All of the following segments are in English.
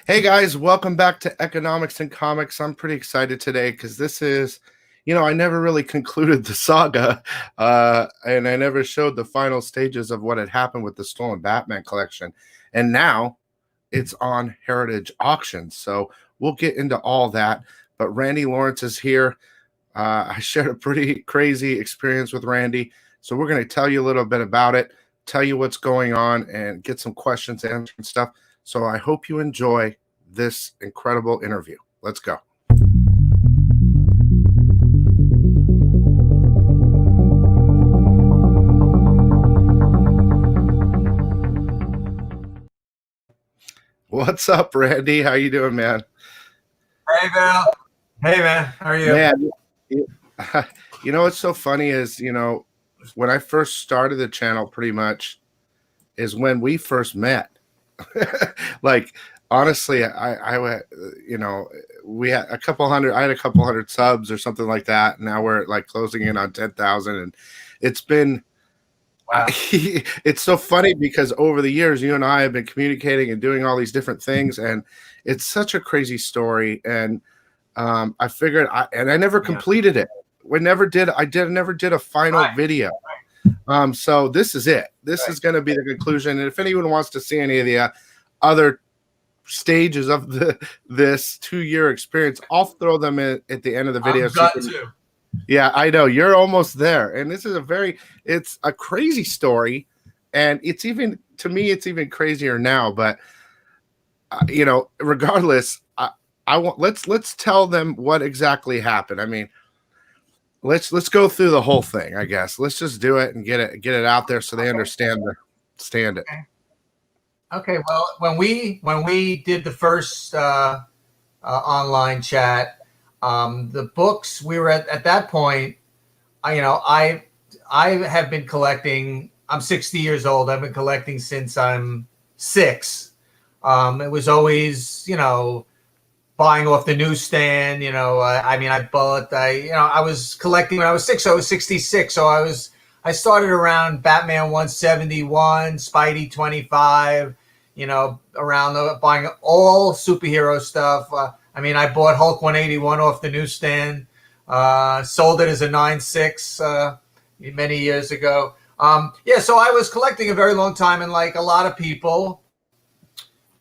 Hey guys, welcome back to Economics and Comics. I'm pretty excited today because this is, I never really concluded the saga, and I never showed the final stages of what had happened with the Stolen Batman collection. And now it's on Heritage Auctions. So we'll get into all that. But Randy Lawrence is here. I shared a pretty crazy experience with Randy. So we're going to tell you a little bit about it, tell you what's going on, and get some questions answered and stuff. So I hope you enjoy this incredible interview. Let's go. What's up, Randy? How you doing, man? Hey, Val. Hey, man. How are you? Man, what's so funny is, when I first started the channel pretty much is when we first met. Like, honestly, we had a couple hundred, I had a couple hundred subs or something like that. Now we're like closing in on 10,000, and it's been, wow. It's so funny because over the years, you and I have been communicating and doing all these different things, and it's such a crazy story. And I figured, I never completed it. I never did a final video. So this is it. This is going to be the conclusion. And if anyone wants to see any of the other stages of this 2-year experience, I'll throw them in at the end of the video. Yeah, I know you're almost there. And this is it's a crazy story. And it's even, to me, it's even crazier now. But, regardless, let's tell them what exactly happened. I mean, let's go through the whole thing, I guess. Let's just do it and get it out there so they understand it. Okay. Well, when we did the first online chat, the books, we were at that point. I have been collecting. I'm 60 years old. I've been collecting since I'm 6. It was always, buying off the newsstand. I was collecting when I was 6. So I was 66. So I started around Batman 171, Spidey 25, around buying all superhero stuff. I bought Hulk 181 off the newsstand, sold it as a 9.6 many years ago. So I was collecting a very long time, and like a lot of people,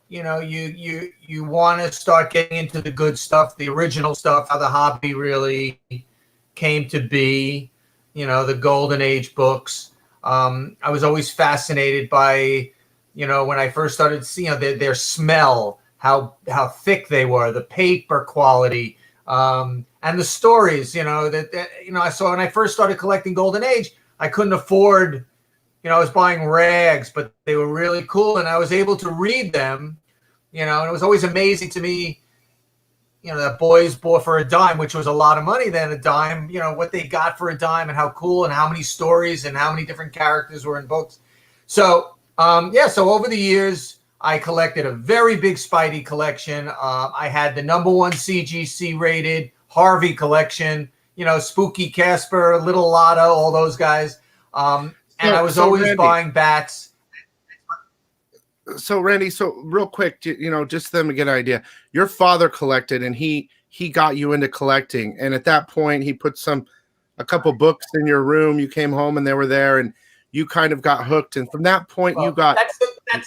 you want to start getting into the good stuff, the original stuff, how the hobby really came to be, the golden age books. I was always fascinated by, when I first started seeing their smell, how thick they were, the paper quality, and the stories, I saw when I first started collecting golden age. I couldn't afford, I was buying rags, but they were really cool, and I was able to read them, and it was always amazing to me, that boys bought for a dime, which was a lot of money then, a dime, what they got for a dime and how cool and how many stories and how many different characters were in books. So, so over the years, I collected a very big Spidey collection. I had the #1 CGC rated Harvey collection, Spooky Casper, Little Lotta, all those guys. And I was always Randy, buying bats. So Randy, real quick, just them to get an idea. Your father collected, and he got you into collecting. And at that point, he put a couple books in your room. You came home, and they were there, and you kind of got hooked. And from that point, you got that's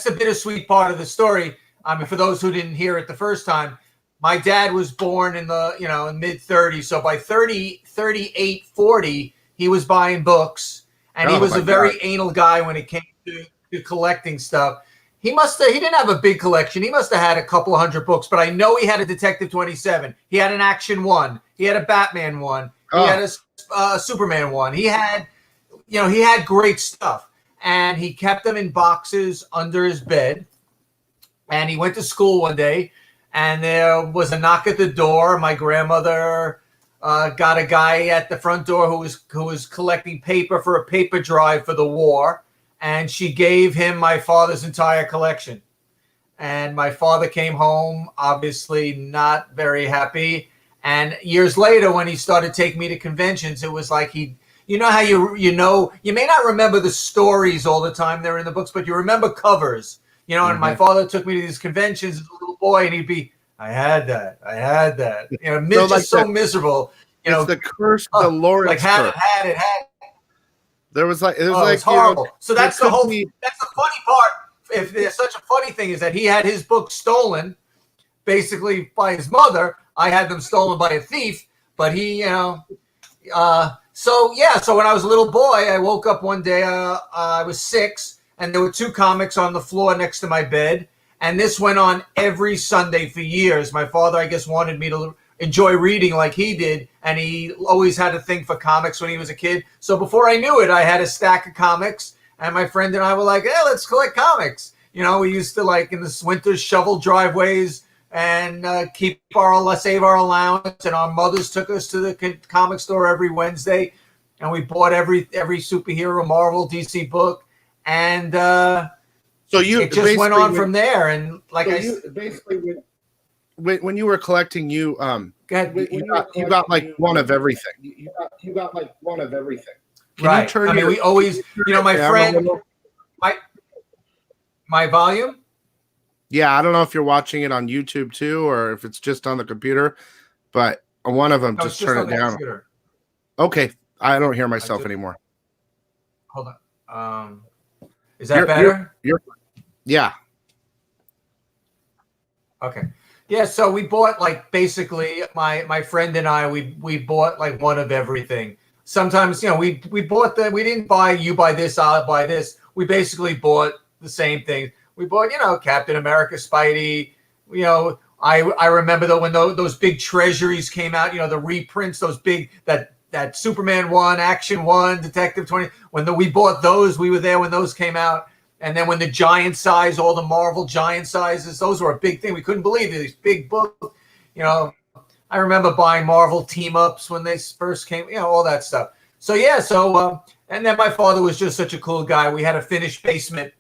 the bittersweet part of the story. For those who didn't hear it the first time, my dad was born in the in mid-30s. So by 38, 40, he was buying books. And he was a very anal guy when it came to collecting stuff. He didn't have a big collection. He must have had a couple of hundred books, but I know he had a Detective 27. He had an Action 1. He had a Batman 1. He had a Superman 1. He had great stuff. And he kept them in boxes under his bed. And he went to school one day, and there was a knock at the door. My grandmother got a guy at the front door who was collecting paper for a paper drive for the war, and she gave him my father's entire collection. And my father came home, obviously not very happy. And years later, when he started taking me to conventions, it was like how you may not remember the stories all the time they're in the books, but you remember covers. You know, and my father took me to these conventions as a little boy, and he'd be, I had that. You know, So, just so miserable. You it's know, the curse, the Lawrence like curse. had it. There was like, it was Oh, like, it's horrible. You know, So that's the whole. That's the funny part. If there's such a funny thing is that he had his books stolen, basically by his mother. I had them stolen by a thief, but he, you know. So when I was a little boy, I woke up one day. I was 6, and there were 2 comics on the floor next to my bed, and this went on every Sunday for years. My father, I guess, wanted me to enjoy reading like he did, and he always had a thing for comics when he was a kid. So before I knew it, I had a stack of comics, and my friend and I were like, "Hey, let's collect comics." You know, we used to, like, in the winters, shovel driveways and save our allowance. And our mothers took us to the comic store every Wednesday, and we bought every superhero, Marvel, DC book, and so it just went on from there. And like when you were collecting, you got like one of everything. You got like one of everything. Right. I mean, we always, you know, my friend, my volume. Yeah, I don't know if you're watching it on YouTube too, or if it's just on the computer, but one of them, just turn it down. Computer. Okay, I don't hear myself anymore. Hold on. Is that better? Yeah. Okay. Yeah, so we bought, like, basically my friend and I, we bought like one of everything. Sometimes, you know, we didn't buy, you buy this, I'll buy this. We basically bought the same thing. We bought, you know, Captain America, Spidey. You know, I remember when those big treasuries came out, you know, the reprints, those big, that Superman 1, Action 1, Detective 20. We bought those, we were there when those came out. And then when the giant size, all the Marvel giant sizes, those were a big thing. We couldn't believe it. These big books, you know. I remember buying Marvel team-ups when they first came, you know, all that stuff. So, yeah, and then my father was just such a cool guy. We had a finished basement,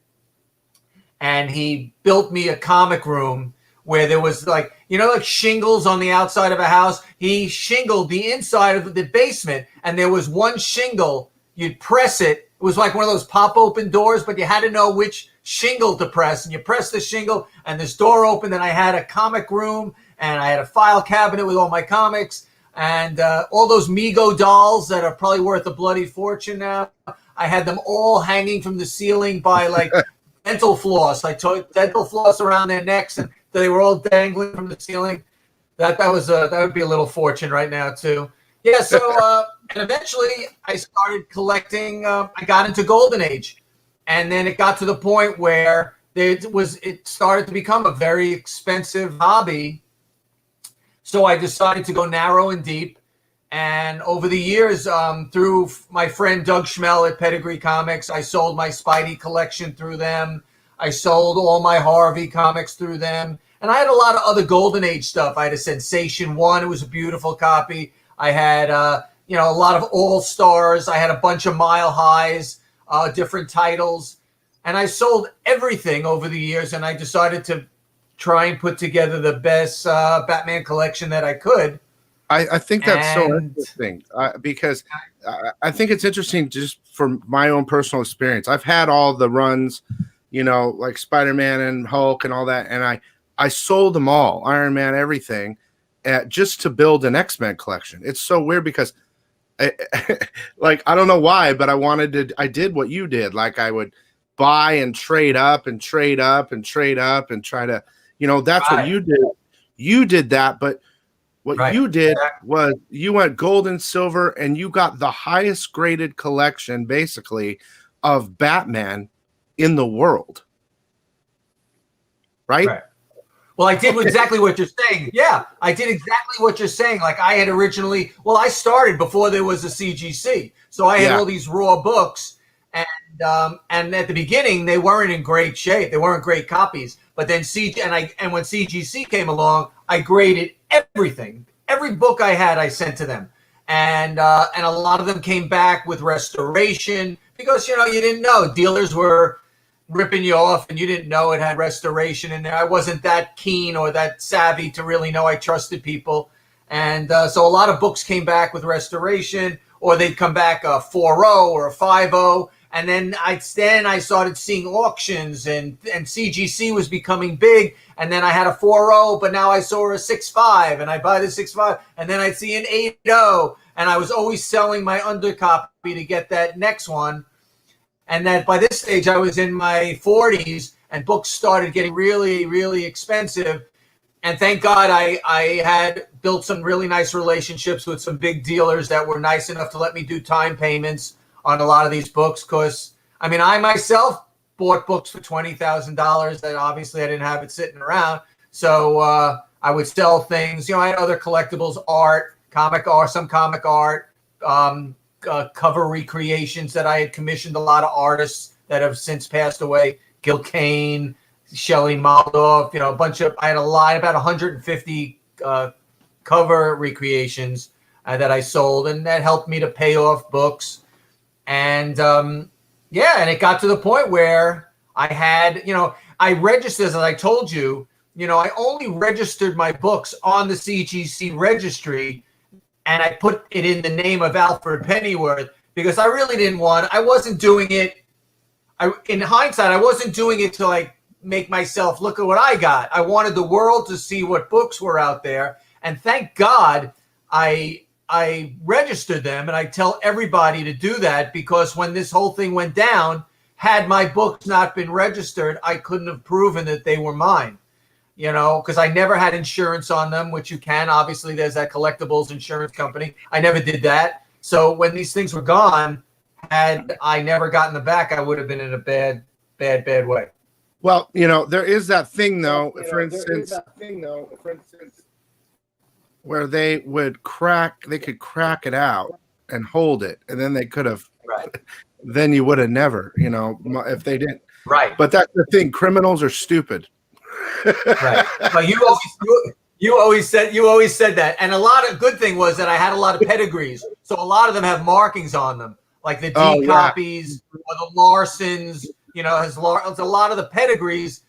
and he built me a comic room where there was, like, you know, like shingles on the outside of a house. He shingled the inside of the basement, and there was one shingle. You'd press it. It was like one of those pop-open doors, but you had to know which shingle to press. And you press the shingle, and this door opened, and I had a comic room, and I had a file cabinet with all my comics, and all those Mego dolls that are probably worth a bloody fortune now. I had them all hanging from the ceiling by, like, dental floss. I took dental floss around their necks, and they were all dangling from the ceiling. That would be a little fortune right now, too. Yeah, so and eventually I started collecting. I got into Golden Age, and then it got to the point where it started to become a very expensive hobby. So I decided to go narrow and deep. And over the years, through my friend Doug Schmel at Pedigree Comics, I sold my Spidey collection through them. I sold all my Harvey comics through them. And I had a lot of other Golden Age stuff. I had a Sensation 1. It was a beautiful copy. I had, you know, a lot of All-Stars. I had a bunch of Mile Highs, different titles. And I sold everything over the years, and I decided to try and put together the best Batman collection that I could. I think that's so interesting because I think it's interesting just from my own personal experience. I've had all the runs, you know, like Spider-Man and Hulk and all that, and I sold them all, Iron Man, everything, just to build an X-Men collection. It's so weird because, like, I don't know why, but I did what you did. Like, I would buy and trade up and trade up and trade up and try to, you know, that's what you did. You did that, but what you did was you went gold and silver, and you got the highest graded collection, basically, of Batman in the world. Right? Well, I did exactly what you're saying. Yeah, I did exactly what you're saying. Like, I had originally, I started before there was a CGC. So I had all these raw books, and at the beginning, they weren't in great shape. They weren't great copies. But then when CGC came along, I graded everything. Every book I had, I sent to them. And a lot of them came back with restoration because, you know, you didn't know. Dealers were ripping you off, and you didn't know it had restoration in there. I wasn't that keen or that savvy to really know I trusted people. And so a lot of books came back with restoration, or they'd come back a 4.0 or a 5.0, And then I started seeing auctions, and CGC was becoming big. And then I had a 4.0, but now I saw a 6.5, and I buy the 6.5, and then I'd see an 8.0, and I was always selling my undercopy to get that next one. And that by this stage, I was in my 40s, and books started getting really, really expensive. And thank God I had built some really nice relationships with some big dealers that were nice enough to let me do time payments on a lot of these books. Because, I mean, I myself bought books for $20,000 that obviously I didn't have it sitting around. So I would sell things. You know, I had other collectibles, art, some comic art, cover recreations that I had commissioned a lot of artists that have since passed away. Gil Kane, Shelley Moldoff, you know, I had about 150 cover recreations that I sold, and that helped me to pay off books. And and it got to the point where I had, you know, I registered, as I told you, you know, I only registered my books on the CGC registry, and I put it in the name of Alfred Pennyworth because I really I wasn't doing it. In hindsight, I wasn't doing it to like make myself look at what I got. I wanted the world to see what books were out there. And thank God I registered them, and I tell everybody to do that, because when this whole thing went down, had my books not been registered, I couldn't have proven that they were mine, you know, because I never had insurance on them, which you can. Obviously, there's that Collectibles insurance company. I never did that. So when these things were gone, had I never gotten them back, I would have been in a bad way. Well, you know, there is that thing, though, for instance, where they could crack it out and hold it, and then they could have, right. Then you would have never, you know, if they didn't. Right. But that's the thing. Criminals are stupid. Right. But you always said that. And a lot of good thing was that I had a lot of pedigrees. So a lot of them have markings on them, like the D copies or the Larsons. You know, it's a lot of the pedigrees,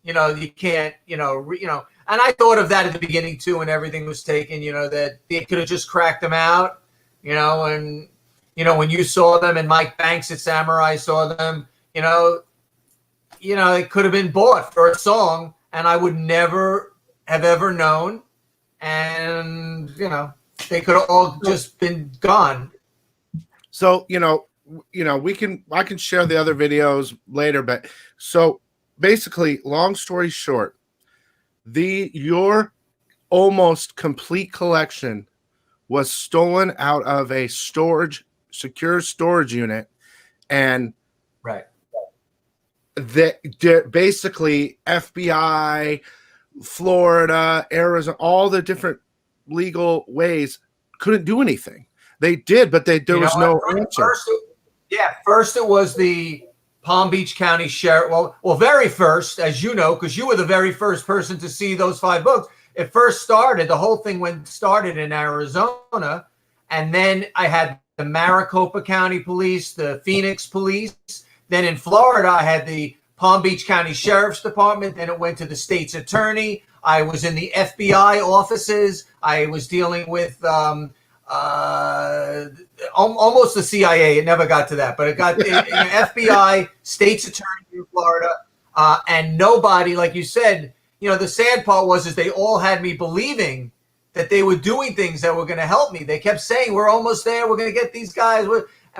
you know, you can't, and I thought of that at the beginning too, when everything was taken, you know, that they could have just cracked them out, you know, and, you know, when you saw them and Mike Banks at Samurai saw them, you know, it could have been bought for a song, and I would never have ever known. And, you know, they could have all just been gone. So, I can share the other videos later, but so basically, long story short, your almost complete collection was stolen out of a secure storage unit, and right, basically FBI, Florida, Arizona, all the different legal ways couldn't do anything. They did, but there was no answer. First it was the Palm Beach County Sheriff. Well, very first, as you know, because you were the very first person to see those 5 books. It first started, the whole thing started in Arizona, and then I had the Maricopa County Police, the Phoenix Police. Then in Florida, I had the Palm Beach County Sheriff's Department. Then it went to the state's attorney. I was in the FBI offices. I was dealing with almost the CIA. It never got to that, but it got FBI, state's attorney in Florida, and nobody, like you said, the sad part is they all had me believing that they were doing things that were going to help me. They kept saying, we're almost there, we're going to get these guys,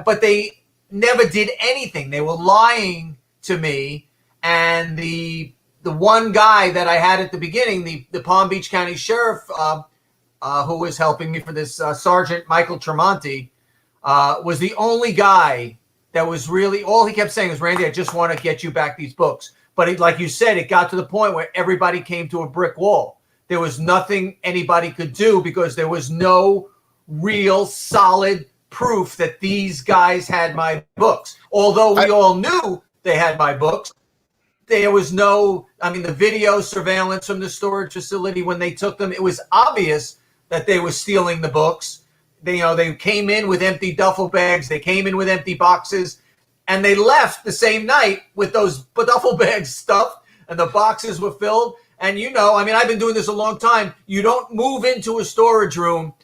but they never did anything. They were lying to me. And the one guy that I had at the beginning, the Palm Beach County Sheriff, who was helping me for this, Sergeant Michael Tremonti, was the only guy that was really, all he kept saying was, Randy, I just want to get you back these books. But like you said, it got to the point where everybody came to a brick wall. There was nothing anybody could do because there was no real solid proof that these guys had my books. Although we all knew they had my books, there was no, the video surveillance from the storage facility when they took them, it was obvious that they were stealing the books. They came in with empty duffel bags. They came in with empty boxes, and they left the same night with those duffel bags stuffed, and the boxes were filled. And I've been doing this a long time. You don't move into a storage room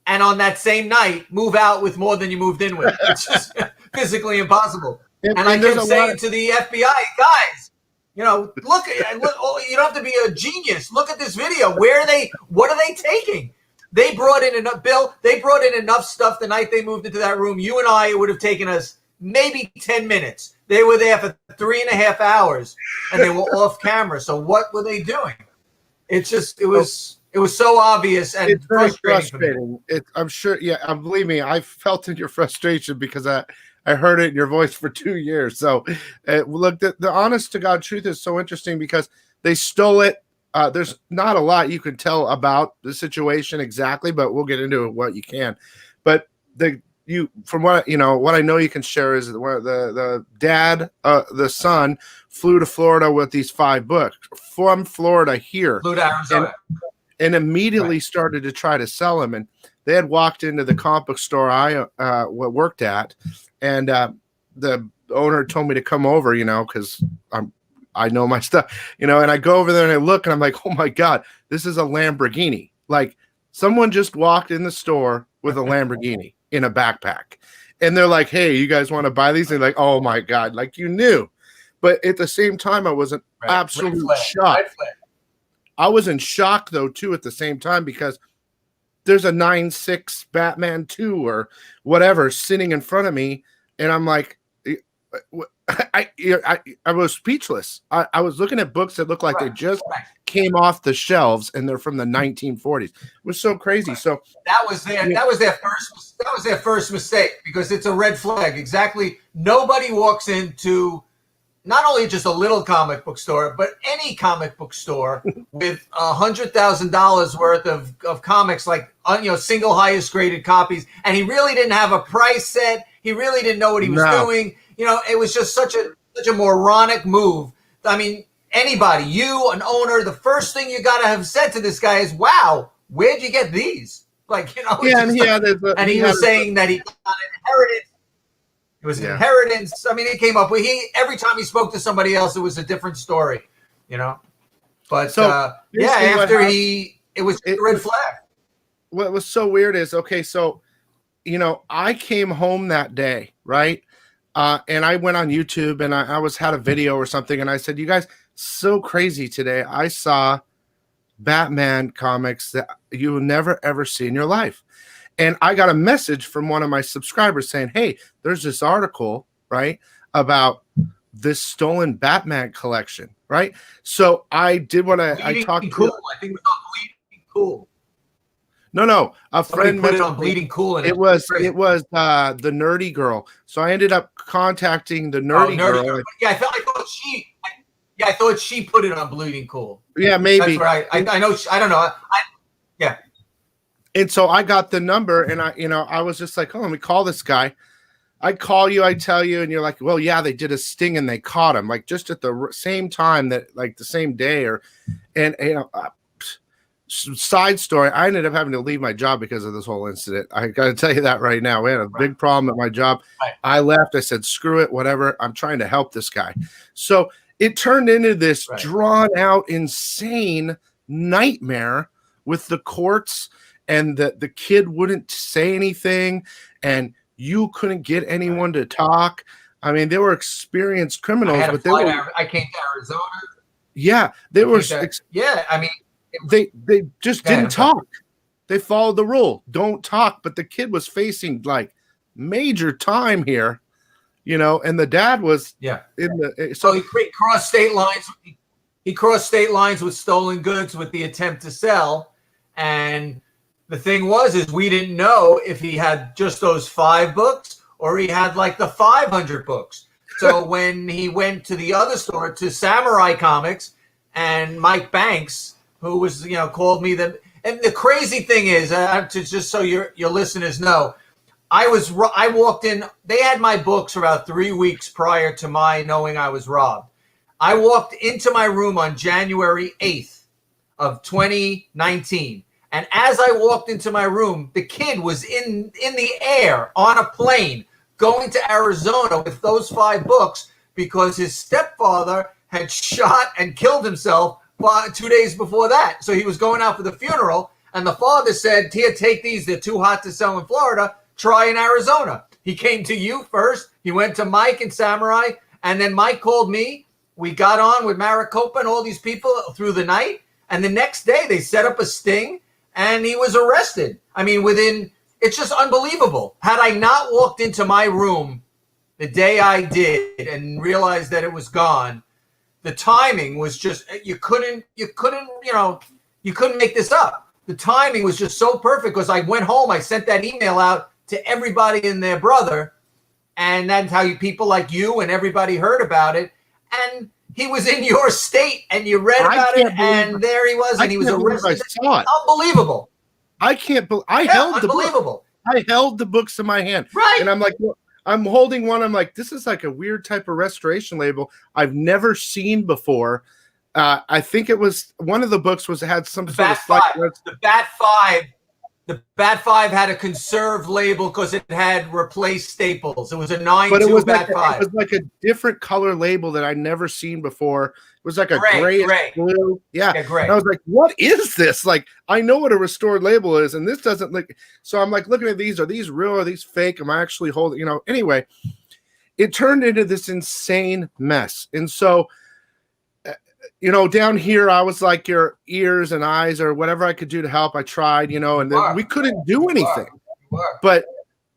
and on that same night move out with more than you moved in with. It's just physically impossible. And I kept saying to the FBI, guys, you know, look, oh, you don't have to be a genius. Look at this video. What are they taking? They brought in enough, Bill, they brought in enough stuff the night they moved into that room. You and I, it would have taken us maybe 10 minutes. They were there for 3.5 hours and they were off camera. So what were they doing? It's just, it was so obvious and it's very frustrating. I'm sure. Yeah. Believe me, I felt in your frustration because I heard it in your voice for 2 years. So look, the honest to God truth is so interesting because they stole it. There's not a lot you can tell about the situation exactly, but we'll get into what you can. But from what what I know you can share is the dad, the son flew to Florida with these 5 books from Florida here. Flew to Arizona. And immediately started to try to sell them. And they had walked into the comic book store I worked at, and the owner told me to come over, because I know my stuff, and I go over there and I look and I'm like, oh my God, this is a Lamborghini. Like someone just walked in the store with a Lamborghini in a backpack. And they're like, hey, you guys want to buy these? And they're like, oh my God, like you knew. But at the same time, I was in absolute shock. I was in shock though, too, at the same time, because there's a 9.6 Batman 2 or whatever sitting in front of me. And I'm like, I was speechless. I was looking at books that look like they just came off the shelves and they're from the 1940s. It was so crazy. So that was their first mistake, because it's a red flag. Exactly. Nobody walks into not only just a little comic book store, but any comic book store with $100,000 worth of comics, like single highest graded copies, and he really didn't have a price set. He really didn't know what he was doing. It was just such a moronic move. I mean, anybody, you, an owner, the first thing you got to have said to this guy is, "Wow, where'd you get these?" Like, and he was saying that he got inherited. It was an inheritance. I mean, he came up with every time he spoke to somebody else, it was a different story, But after it was a red flag. What was so weird is, okay, so I came home that day, right? And I went on YouTube and I had a video or something, and I said, you guys, so crazy today. I saw Batman comics that you will never ever see in your life. And I got a message from one of my subscribers saying, hey, there's this article, right, about this stolen Batman collection, right? So I did what I talked cool. I think it was on Bleeding Cool. No. A friend put it on Bleeding Cool. It was the nerdy girl. So I ended up contacting the nerdy girl. Yeah, I thought she put it on Bleeding Cool. Yeah, maybe. That's right. I know. I don't know. Yeah. And so I got the number, and I was just like, oh, let me call this guy. I call you, I tell you, and you're like, well, yeah, they did a sting and they caught him, like just at the same time, that like the same day, side story, I ended up having to leave my job because of this whole incident. I got to tell you that right now. We had a big problem at my job. Right. I left. I said, screw it, whatever. I'm trying to help this guy. So it turned into this drawn out, insane nightmare with the courts, and the kid wouldn't say anything, and you couldn't get anyone to talk. I mean, they were experienced criminals, but I came to Arizona. Yeah, they were. I mean, they just didn't talk. They followed the rule: don't talk. But the kid was facing like major time here, and the dad was So he crossed state lines. He crossed state lines with stolen goods with the attempt to sell, and the thing is we didn't know if he had just those 5 books or he had like the 500 books. So when he went to the other store, to Samurai Comics, and Mike Banks, who was, called me and the crazy thing is, just so your listeners know, I walked in, they had my books for about 3 weeks prior to my knowing I was robbed. I walked into my room on January 8th of 2019. And as I walked into my room, the kid was in the air on a plane going to Arizona with those 5 books because his stepfather had shot and killed himself 2 days before that. So he was going out for the funeral, and the father said, here, take these. They're too hot to sell in Florida. Try in Arizona. He came to you first. He went to Mike and Samurai, and then Mike called me. We got on with Maricopa and all these people through the night, and the next day they set up a sting, and he was arrested. I mean, it's just unbelievable. Had I not walked into my room the day I did and realized that it was gone, the timing was just, you couldn't make this up. The timing was just so perfect because I went home, I sent that email out to everybody and their brother, and that's how people like you and everybody heard about it. And he was in your state, and you read about it, and there he was, and he was arrested. I saw it. Unbelievable. I can't believe I held the book. I held the books in my hand, right? And I'm like, well, I'm holding one. I'm like, this is like a weird type of restoration label I've never seen before. I think it was one of the books had some sort of slight. The Bat 5. The Bat 5 had a conserved label because it had replaced staples. It was a 9-2 Bat 5. It was like a different color label that I'd never seen before. It was like a gray blue. Yeah, gray. And I was like, what is this? Like, I know what a restored label is, and this doesn't look. So I'm like looking at these. Are these real? Are these fake? Am I actually holding? Anyway, it turned into this insane mess. And so, down here, I was like your ears and eyes or whatever I could do to help. I tried, and then we couldn't do anything. But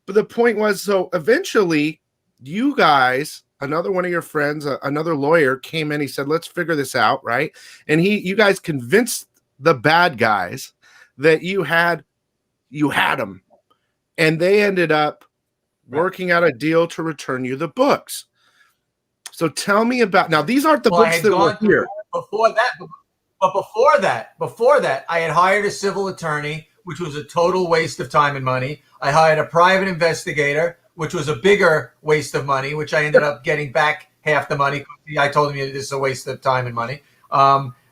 the point was, so eventually you guys, another one of your friends, another lawyer came in. He said, let's figure this out, right? And you guys convinced the bad guys that you had them. And they ended up working out a deal to return you the books. So tell me about, now these aren't the books that were here. Before that, I had hired a civil attorney, which was a total waste of time and money. I hired a private investigator, which was a bigger waste of money, which I ended up getting back half the money. I told him this is a waste of time and money.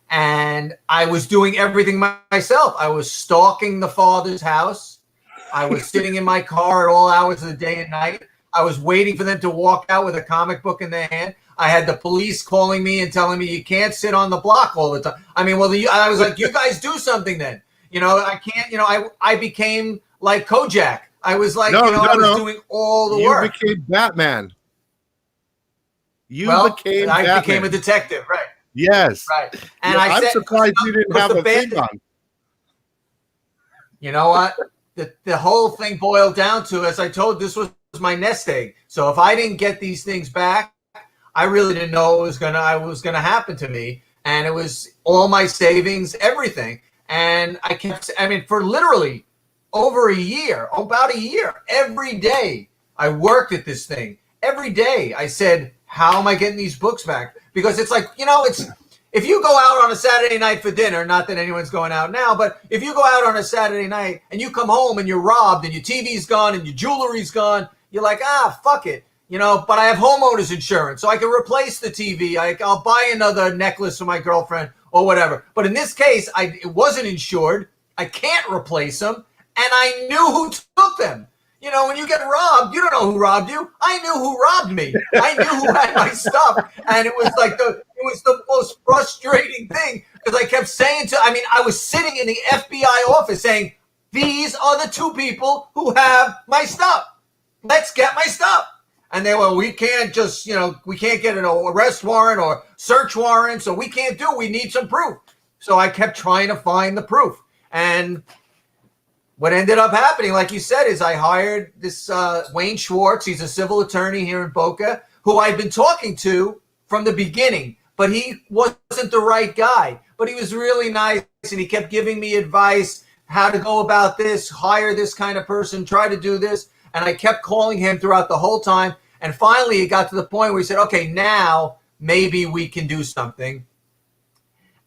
And I was doing everything myself. I was stalking the father's house. I was sitting in my car at all hours of the day and night. I was waiting for them to walk out with a comic book in their hand. I had the police calling me and telling me you can't sit on the block all the time. I mean, I was like, you guys do something then. I can't, I became like Kojak. I was like, I was doing all the work. You became Batman. I became a detective, right? Yes. Right. And I'm surprised you didn't have a thing on. You know what? The whole thing boiled down to, as I told, this was my nest egg. So if I didn't get these things back, I really didn't know what was gonna happen to me. And it was all my savings, everything. And for literally over a year, about a year, every day I worked at this thing. Every day I said, how am I getting these books back? Because it's like, it's, if you go out on a Saturday night for dinner, not that anyone's going out now, but if you go out on a Saturday night and you come home and you're robbed and your TV's gone and your jewelry's gone, you're like, fuck it. But I have homeowners insurance, so I can replace the TV. I'll buy another necklace for my girlfriend or whatever. But in this case, it wasn't insured. I can't replace them, and I knew who took them. When you get robbed, you don't know who robbed you. I knew who robbed me. I knew who had my stuff, and it was like the most frustrating thing because I kept saying I was sitting in the FBI office saying, these are the two people who have my stuff. Let's get my stuff. And they were, we can't just, we can't get an arrest warrant or search warrant, so we can't we need some proof. So I kept trying to find the proof. And what ended up happening, like you said, is I hired this Wayne Schwartz. He's a civil attorney here in Boca, who I'd been talking to from the beginning, but he wasn't the right guy. But he was really nice, and he kept giving me advice, how to go about this, hire this kind of person, try to do this. And I kept calling him throughout the whole time. And finally, it got to the point where he said, okay, now maybe we can do something.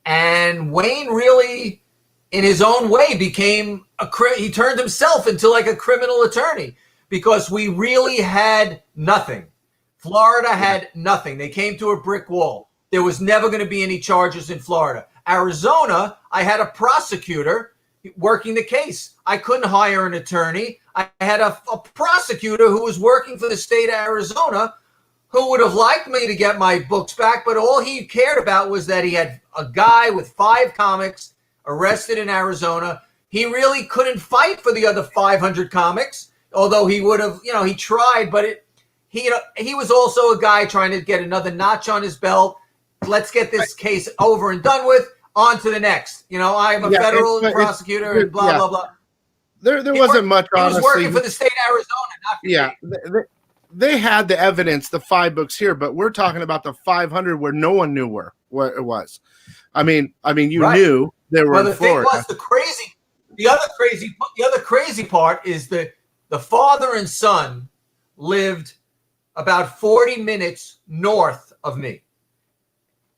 And Wayne really, in his own way, he turned himself into like a criminal attorney because we really had nothing. Florida had nothing. They came to a brick wall. There was never going to be any charges in Florida. Arizona, I had a prosecutor working the case. I couldn't hire an attorney. I had a prosecutor who was working for the state of Arizona who would have liked me to get my books back, but all he cared about was that he had a guy with 5 comics arrested in Arizona. He really couldn't fight for the other 500 comics. although he would have, he tried, but he was also a guy trying to get another notch on his belt. Let's get this case over and done with. On to the next. I'm a federal prosecutor and blah, blah, blah. There wasn't much, honestly. He was working for the state of Arizona, not for me. They had the evidence, the 5 books here, but we're talking about the 500 where no one knew what it was. I mean, you knew they were in Florida. Thing was the other crazy part is that the father and son lived about 40 minutes north of me.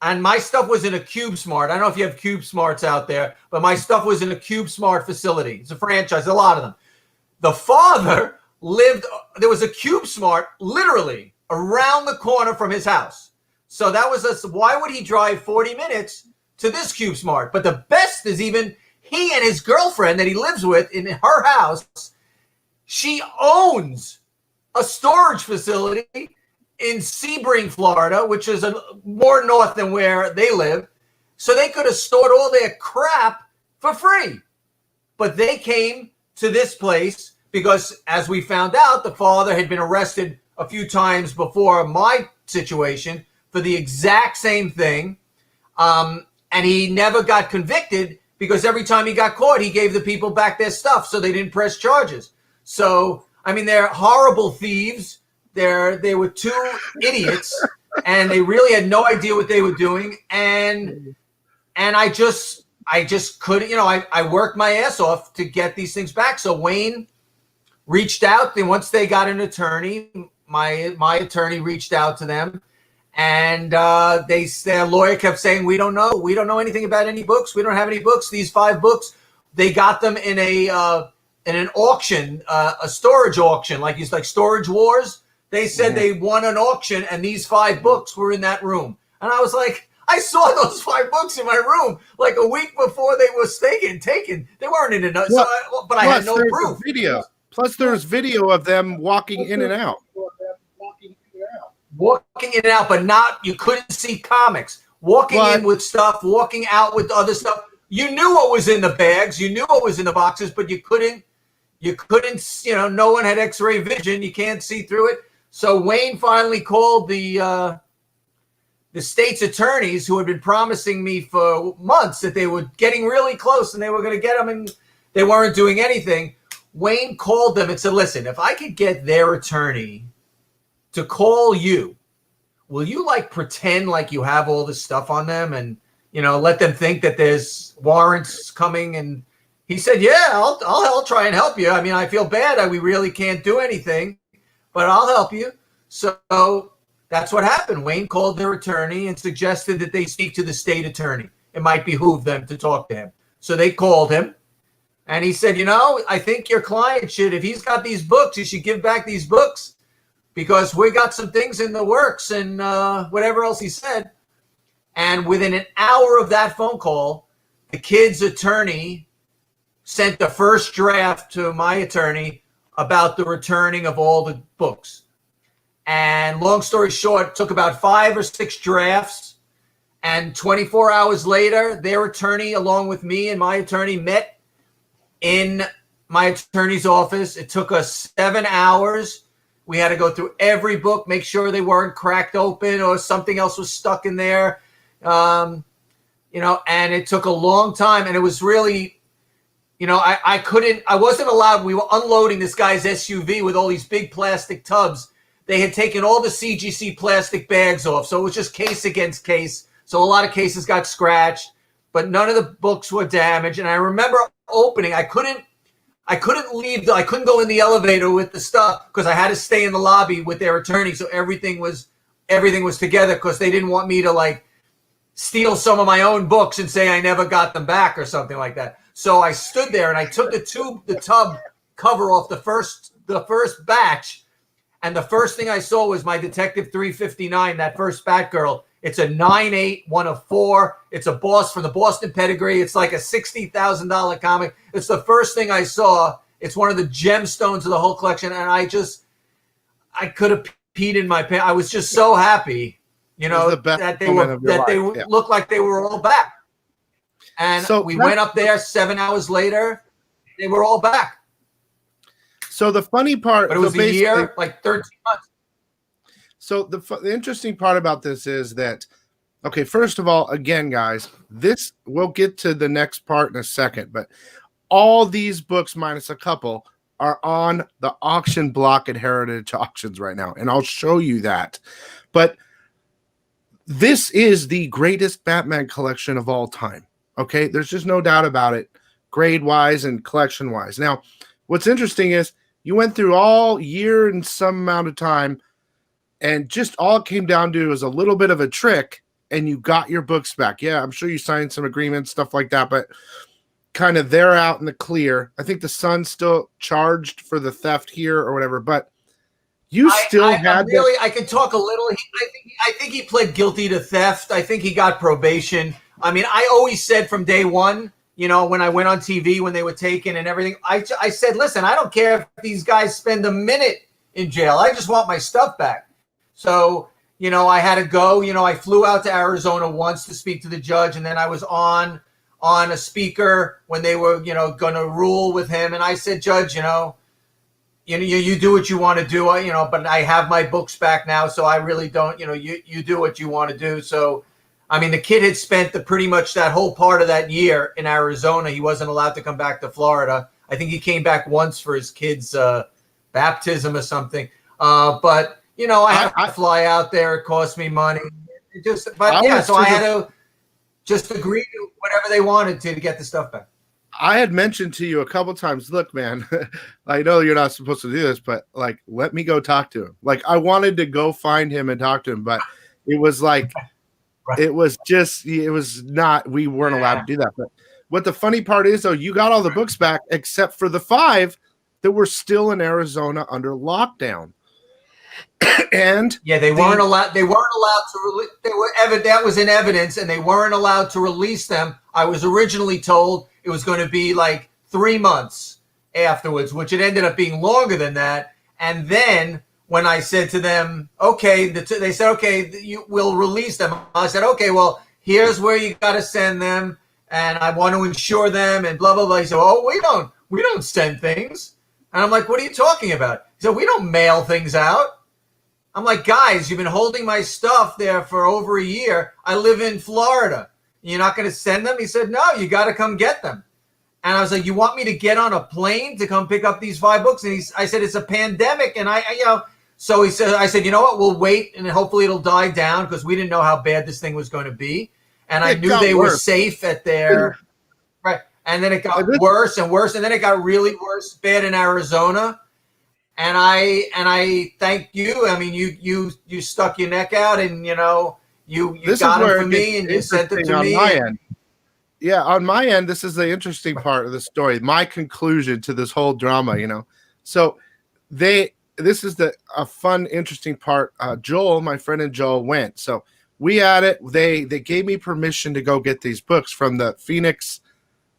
And my stuff was in a CubeSmart. I don't know if you have CubeSmarts out there, but my stuff was in a CubeSmart facility. It's a franchise, a lot of them. The father there was a CubeSmart literally around the corner from his house. So that was why would he drive 40 minutes to this CubeSmart? But the best is even he and his girlfriend that he lives with in her house, she owns a storage facility in Sebring, Florida, which is more north than where they live. So they could have stored all their crap for free. But they came to this place because, as we found out, the father had been arrested a few times before my situation for the exact same thing. And he never got convicted because every time he got caught, he gave the people back their stuff, so they didn't press charges. So, I mean, they're horrible thieves. They were 2 idiots, and they really had no idea what they were doing. And I just couldn't, I worked my ass off to get these things back. So Wayne reached out. Then once they got an attorney, my attorney reached out to them, and their lawyer kept saying, we don't know anything about any books. We don't have any books. These 5 books, they got them in an auction, a storage auction, like Storage Wars. They said they won an auction, and these 5 books were in that room. And I was like, I saw those 5 books in my room like a week before they were taken. They weren't in enough, but I had no proof. Plus, there's video of them walking in and out. Walking in and out, but you couldn't see comics. Walking in with stuff, walking out with other stuff. You knew what was in the bags. You knew what was in the boxes, but you couldn't, no one had X-ray vision. You can't see through it. So Wayne finally called the state's attorneys, who had been promising me for months that they were getting really close and they were going to get them, and they weren't doing anything. Wayne called them and said, listen, if I could get their attorney to call you, will you pretend like you have all this stuff on them and, let them think that there's warrants coming? And he said, yeah, I'll try and help you. I mean, I feel bad that we really can't do anything, but I'll help you. So that's what happened. Wayne called their attorney and suggested that they speak to the state attorney. It might behoove them to talk to him. So they called him, and he said, I think your client should, if he's got these books, he should give back these books because we got some things in the works and whatever else he said. And within an hour of that phone call, the kid's attorney sent the first draft to my attorney about the returning of all the books. And long story short, it took about 5 or 6 drafts. And 24 hours later, their attorney, along with me and my attorney, met in my attorney's office. It took us 7 hours. We had to go through every book, make sure they weren't cracked open or something else was stuck in there. And it took a long time. And it was really, I wasn't allowed. We were unloading this guy's SUV with all these big plastic tubs. They had taken all the CGC plastic bags off. So it was just case against case. So a lot of cases got scratched, but none of the books were damaged. And I remember opening, I couldn't leave. I couldn't go in the elevator with the stuff because I had to stay in the lobby with their attorney. So everything was together because they didn't want me to steal some of my own books and say I never got them back or something like that. So I stood there and I took the tub cover off the first batch. And the first thing I saw was my Detective 359, that first Batgirl. It's a 9.8, 1 of 4. It's a boss from the Boston pedigree. It's like a $60,000 comic. It's the first thing I saw. It's one of the gemstones of the whole collection. And I could have peed in my pants. I was just so happy, that they looked like they were all back. And so we went up there 7 hours later. They were all back. So the funny part, But it was a year, like 13 months. So the interesting part about this is that, okay, first of all, again, guys, this we'll get to the next part in a second, but all these books minus a couple are on the auction block at Heritage Auctions right now, and I'll show you that. But this is the greatest Batman collection of all time. Okay, there's just no doubt about it, grade wise and collection wise. Now, what's interesting is you went through all year and some amount of time, and just all it came down to was a little bit of a trick, and you got your books back. Yeah, I'm sure you signed some agreements, stuff like that, but kind of they're out in the clear. I think the Sun's still charged for the theft here or whatever, but you still had really. I can talk a little. I think he pled guilty to theft. I think he got probation. I mean, I always said from day one, you know, when I went on TV when they were taken and everything, I said, listen, I don't care if these guys spend a minute in jail. I just want my stuff back. So, you know, I had to go. You know, I flew out to Arizona once to speak to the judge, and then I was on a speaker when they were, you know, going to rule with him. And I said, Judge, you do what you want to do, but I have my books back now. So I really don't, you do what you want to do. So, I mean, the kid had spent pretty much that whole part of that year in Arizona. He wasn't allowed to come back to Florida. I think he came back once for his kid's baptism or something. But, I had to fly out there. It cost me money. So I had to just agree to whatever they wanted to get the stuff back. I had mentioned to you a couple times, look, man, I know you're not supposed to do this, but like, let me go talk to him. Like, I wanted to go find him and talk to him, but it was like, right. It was not, we weren't allowed to do that. But what the funny part is, though, you got all the books back except for the 5 that were still in Arizona under lockdown. And they weren't allowed to that was in evidence, and they weren't allowed to release them. I was originally told it was going to be like 3 months afterwards, which it ended up being longer than that. And then when I said to them, okay, they said, okay, you will release them. I said, okay, well, here's where you got to send them, and I want to insure them, and blah, blah, blah. He said, oh, we don't send things. And I'm like, what are you talking about? He said, we don't mail things out. I'm like, guys, you've been holding my stuff there for over a year. I live in Florida. You're not going to send them? He said, no, you got to come get them. And I was like, you want me to get on a plane to come pick up these 5 books? And I said, it's a pandemic. And so I said, you know what? We'll wait, and hopefully it'll die down, because we didn't know how bad this thing was going to be. And I knew they were safe at their right. And then it got worse and worse. And then it got really bad in Arizona. And I thank you. I mean, you stuck your neck out, and you got it for me, and you sent it to me. My end. Yeah, on my end, this is the interesting part of the story. My conclusion to this whole drama, So this is a fun, interesting part. Joel, my friend, and Joel went. So we had it. They gave me permission to go get these books from the Phoenix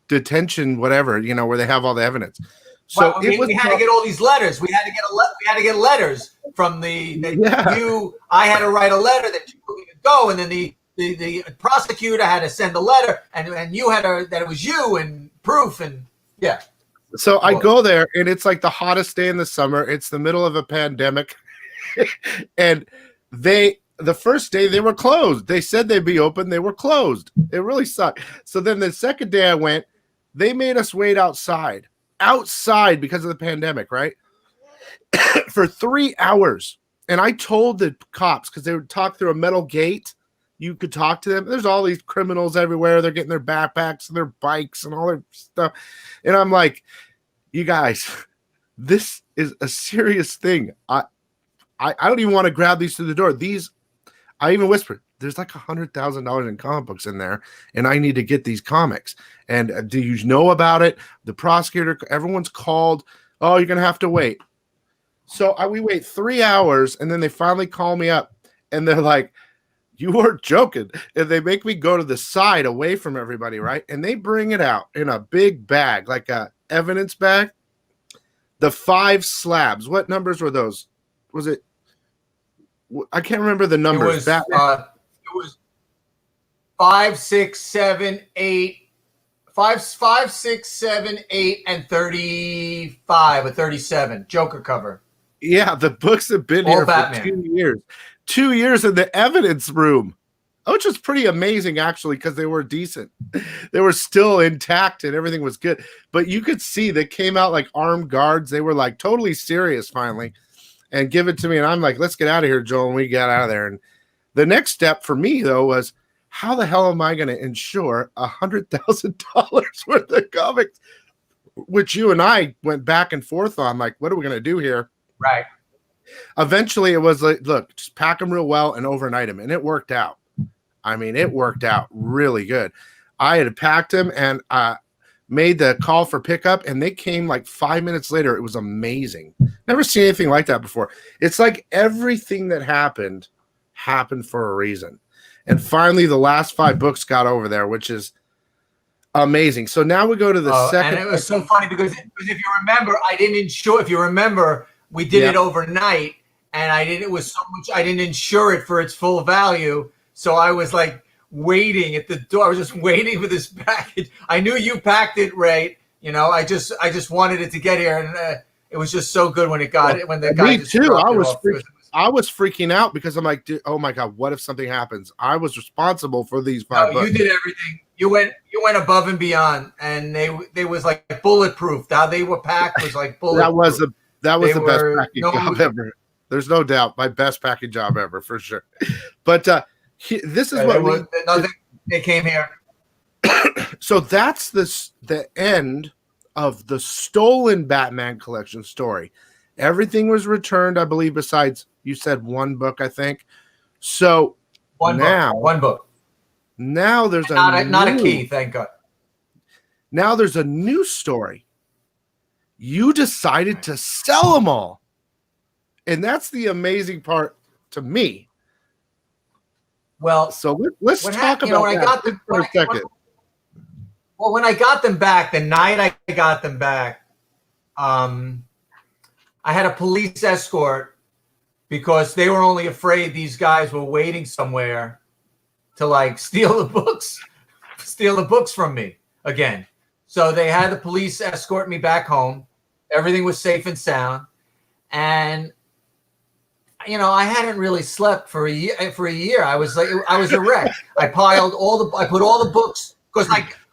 detention, whatever, where they have all the evidence. So we had to get all these letters. We had to get letters from I had to write a letter that you could go, and then the prosecutor had to send a letter, and you had that it was you, and proof, and yeah. So I go there, and it's like the hottest day in the summer. It's the middle of a pandemic, and the first day they were closed. They said they'd be open. They were closed. It really sucked. So then the second day I went, they made us wait outside because of the pandemic, right? For 3 hours. And I told the cops, because they would talk through a metal gate, you could talk to them. There's all these criminals everywhere. They're getting their backpacks and their bikes and all their stuff. And I'm like, you guys, this is a serious thing. I don't even want to grab these through the door. I even whispered, there's like $100,000 in comic books in there, and I need to get these comics. And do you know about it? The prosecutor, everyone's called. Oh, you're going to have to wait. So we wait 3 hours, and then they finally call me up, and they're like, you weren't joking. And they make me go to the side away from everybody, right? And they bring it out in a big bag, like a evidence bag. The 5 slabs. What numbers were those? Was it? I can't remember the numbers. It was 5, 6, 7, 8, 5, 6, 7, 8, and 35 or 37 Joker cover. Yeah, the books have been All here Batman. for 2 years. 2 years in the evidence room, which is pretty amazing, actually, because they were decent. They were still intact and everything was good. But you could see they came out like armed guards. They were like totally serious finally and give it to me. And I'm like, let's get out of here, Joel. And we got out of there. And the next step for me, though, was how the hell am I going to insure $100,000 worth of comics, which you and I went back and forth on? Like, what are we going to do here? Right. Eventually, it was like, look, just pack them real well and overnight them. And it worked out. I mean, it worked out really good. I had packed them and made the call for pickup, and they came like 5 minutes later. It was amazing. Never seen anything like that before. It's like everything that happened for a reason. And finally, the last 5 books got over there, which is amazing. So now we go to the second. And it was so funny because if you remember, I didn't insure. If you remember, we did it overnight, and it was so much. I didn't insure it for its full value. So I was like waiting at the door. I was just waiting for this package. I knew you packed it right. You know, I just wanted it to get here, and it was just so good when it got it. When the guy me too. I was freaking out because I'm like, dude, oh my God, what if something happens? I was responsible for these 5 books. You did everything. You went above and beyond, and they was like bulletproof. How they were packed was like bulletproof. That was the best packing job ever. There's no doubt, my best packing job ever for sure. But this is what they came here. So that's the end of the stolen Batman collection story. Everything was returned, I believe, besides you said 1 book, I think. So one book. Now there's not a key, thank God. Now there's a new story. You decided to sell them all. And that's the amazing part to me. Well, so let's talk about that for a second. When I got them back, the night I got them back, I had a police escort because they were only afraid these guys were waiting somewhere to like steal the books from me again. So they had the police escort me back home. Everything was safe and sound. And I hadn't really slept for a year. I was a wreck. I put all the books because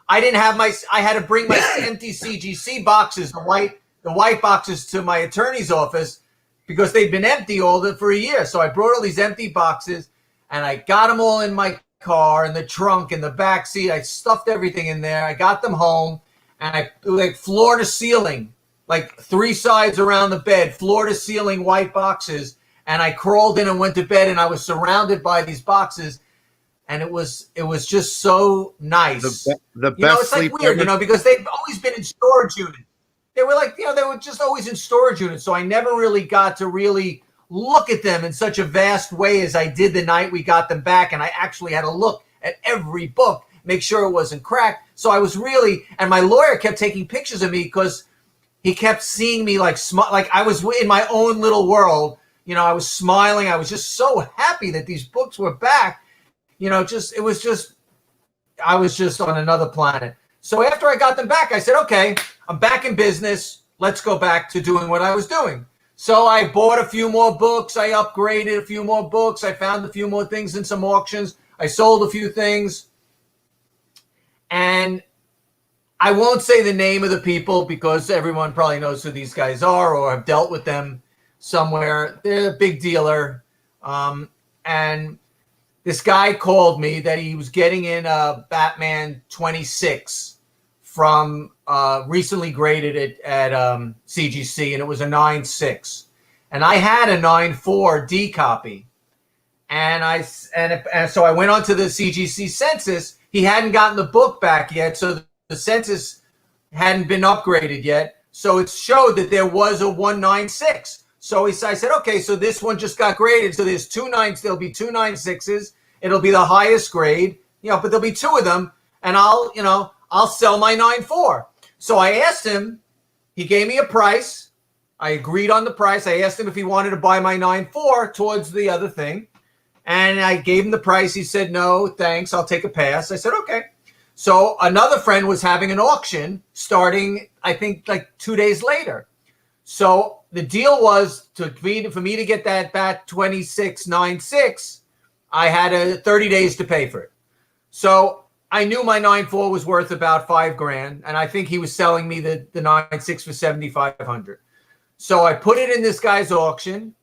I didn't have I had to bring my empty CGC boxes, the white boxes to my attorney's office because they'd been empty for a year. So I brought all these empty boxes and I got them all in my car, in the trunk, in the back seat. I stuffed everything in there. I got them home and I like floor to ceiling, like 3 sides around the bed, floor to ceiling white boxes. And I crawled in and went to bed and I was surrounded by these boxes. And it was just so nice. The best it's sleep like weird, ever. because they've always been in storage units. They were like, they were just always in storage units. So I never really got to really look at them in such a vast way as I did the night we got them back. And I actually had to look at every book, make sure it wasn't cracked. So I was and my lawyer kept taking pictures of me because he kept seeing me like I was in my own little world. I was smiling. I was just so happy that these books were back. I was just on another planet. So after I got them back, I said, okay, I'm back in business. Let's go back to doing what I was doing. So I bought a few more books. I upgraded a few more books. I found a few more things in some auctions. I sold a few things. And I won't say the name of the people because everyone probably knows who these guys are or have dealt with them somewhere. They're a big dealer. And this guy called me that he was getting in a Batman 26 from recently graded at CGC, and it was a 9.6. And I had a 9.4 D copy. And so I went on to the CGC census. He hadn't gotten the book back yet, so the census hadn't been upgraded yet. So it showed that there was a 196. So I said, okay, so this one just got graded. So there's there'll be 2 9.6s. It'll be the highest grade, but there'll be 2 of them, and I'll sell my 9.4. So I asked him, he gave me a price. I agreed on the price. I asked him if he wanted to buy my 9.4 towards the other thing. And I gave him the price. He said, no, thanks. I'll take a pass. I said, okay. So another friend was having an auction starting, I think, like 2 days later. So the deal was for me to get that Bat 2696, I had 30 days to pay for it. So I knew my 9.4 was worth about $5,000, and I think he was selling me the 9.6 for $7,500. So I put it in this guy's auction.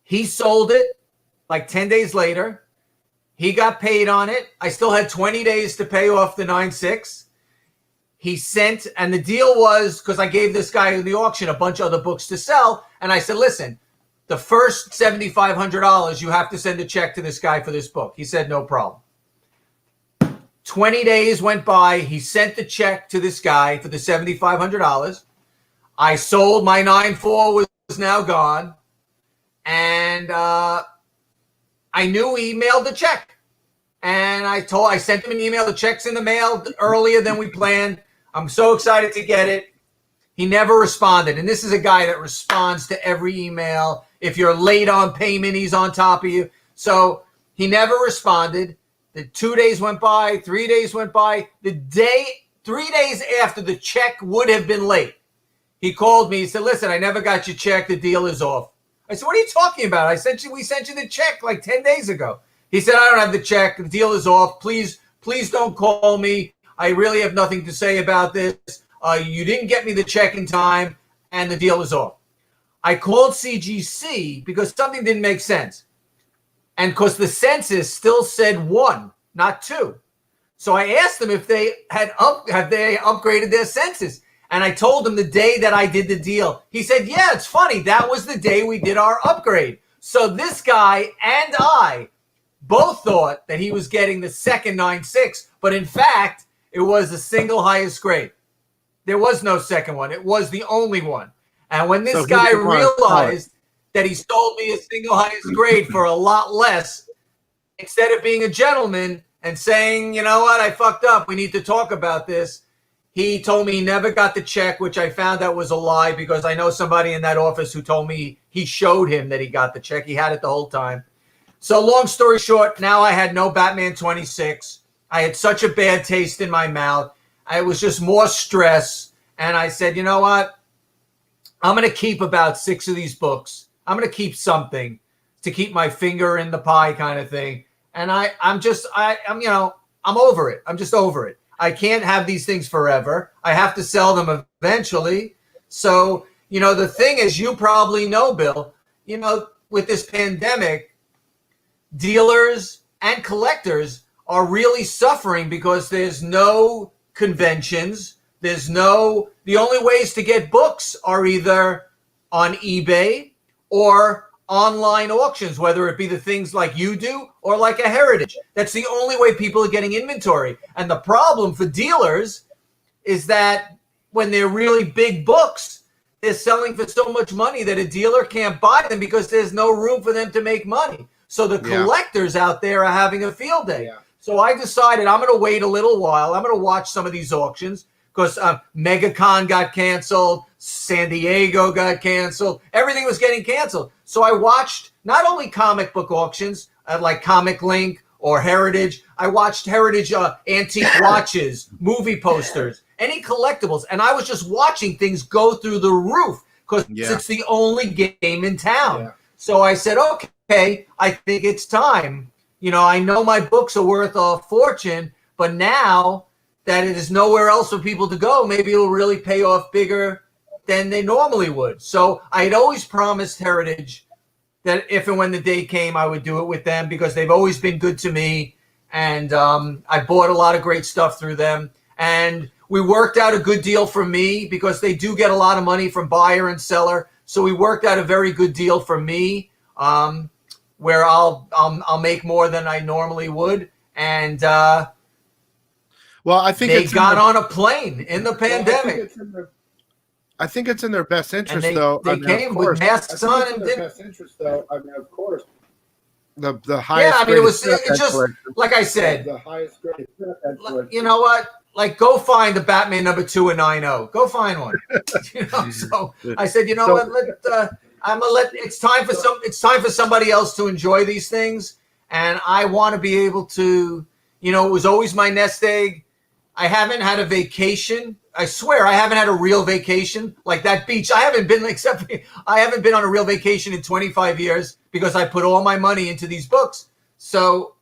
He sold it like 10 days later. He got paid on it. I still had 20 days to pay off the 9.6. He sent, and the deal was, because I gave this guy in the auction a bunch of other books to sell, and I said, listen, the first $7,500, you have to send a check to this guy for this book. He said, no problem. 20 days went by. He sent the check to this guy for the $7,500. I sold. My 9.4 was now gone. And I knew he mailed the check. And I sent him an email. The check's in the mail earlier than we planned. I'm so excited to get it. He never responded. And this is a guy that responds to every email. If you're late on payment, he's on top of you. So he never responded. The 2 days went by, 3 days went by. 3 days after the check would have been late, he called me. He said, listen, I never got your check. The deal is off. I said, what are you talking about? We sent you the check like 10 days ago. He said, I don't have the check. The deal is off. Please don't call me. I really have nothing to say about this. You didn't get me the check in time, and the deal is off. I called CGC because something didn't make sense. And because the census still said 1, not 2. So I asked them if they have they upgraded their census. And I told him the day that I did the deal. He said, yeah, it's funny. That was the day we did our upgrade. So this guy and I both thought that he was getting the second 9.6, but in fact, it was the single highest grade. There was no second one. It was the only one. And when this guy realized that he sold me a single highest grade for a lot less, instead of being a gentleman and saying, you know what, I fucked up, we need to talk about this, he told me he never got the check, which I found out was a lie because I know somebody in that office who told me he showed him that he got the check. He had it the whole time. So long story short, now I had no Batman 26. I had such a bad taste in my mouth. It was just more stress. And I said, you know what? I'm going to keep about 6 of these books. I'm going to keep something to keep my finger in the pie kind of thing. And I'm over it. I'm just over it. I can't have these things forever. I have to sell them eventually. So, the thing is, you probably know, Bill, with this pandemic, dealers and collectors are really suffering because there's no conventions. The only ways to get books are either on eBay or online auctions, whether it be the things like you do or like a Heritage. That's the only way people are getting inventory. And the problem for dealers is that when they're really big books, they're selling for so much money that a dealer can't buy them because there's no room for them to make money. So the collectors out there are having a field day. Yeah. So I decided I'm going to wait a little while. I'm going to watch some of these auctions because MegaCon got canceled. San Diego got canceled. Everything was getting canceled. So I watched not only comic book auctions like Comic Link or Heritage. I watched Heritage antique watches, movie posters, any collectibles. And I was just watching things go through the roof because it's the only game in town. Yeah. So I said, okay, I think it's time. I know my books are worth a fortune, but now that it is nowhere else for people to go, maybe it'll really pay off bigger than they normally would. So I had always promised Heritage that if and when the day came, I would do it with them because they've always been good to me. And I bought a lot of great stuff through them. And we worked out a good deal for me because they do get a lot of money from buyer and seller. So we worked out a very good deal for me where I'll make more than I normally would. And well, I think they got on a plane in the pandemic. I think it's in their best interest, They came with masks on and did. Best interest, though. I mean, of course, the highest. Yeah, I mean, it's just like I said. The highest grade. You know what? Like, go find the Batman #2 and 90. Go find one. So I said, what? I'm gonna let. It's time for somebody else to enjoy these things, and I want to be able to, You know, it was always my nest egg. I haven't had a vacation. I swear I haven't had a real vacation like that beach. I haven't been I haven't been on a real vacation in 25 years because I put all my money into these books. So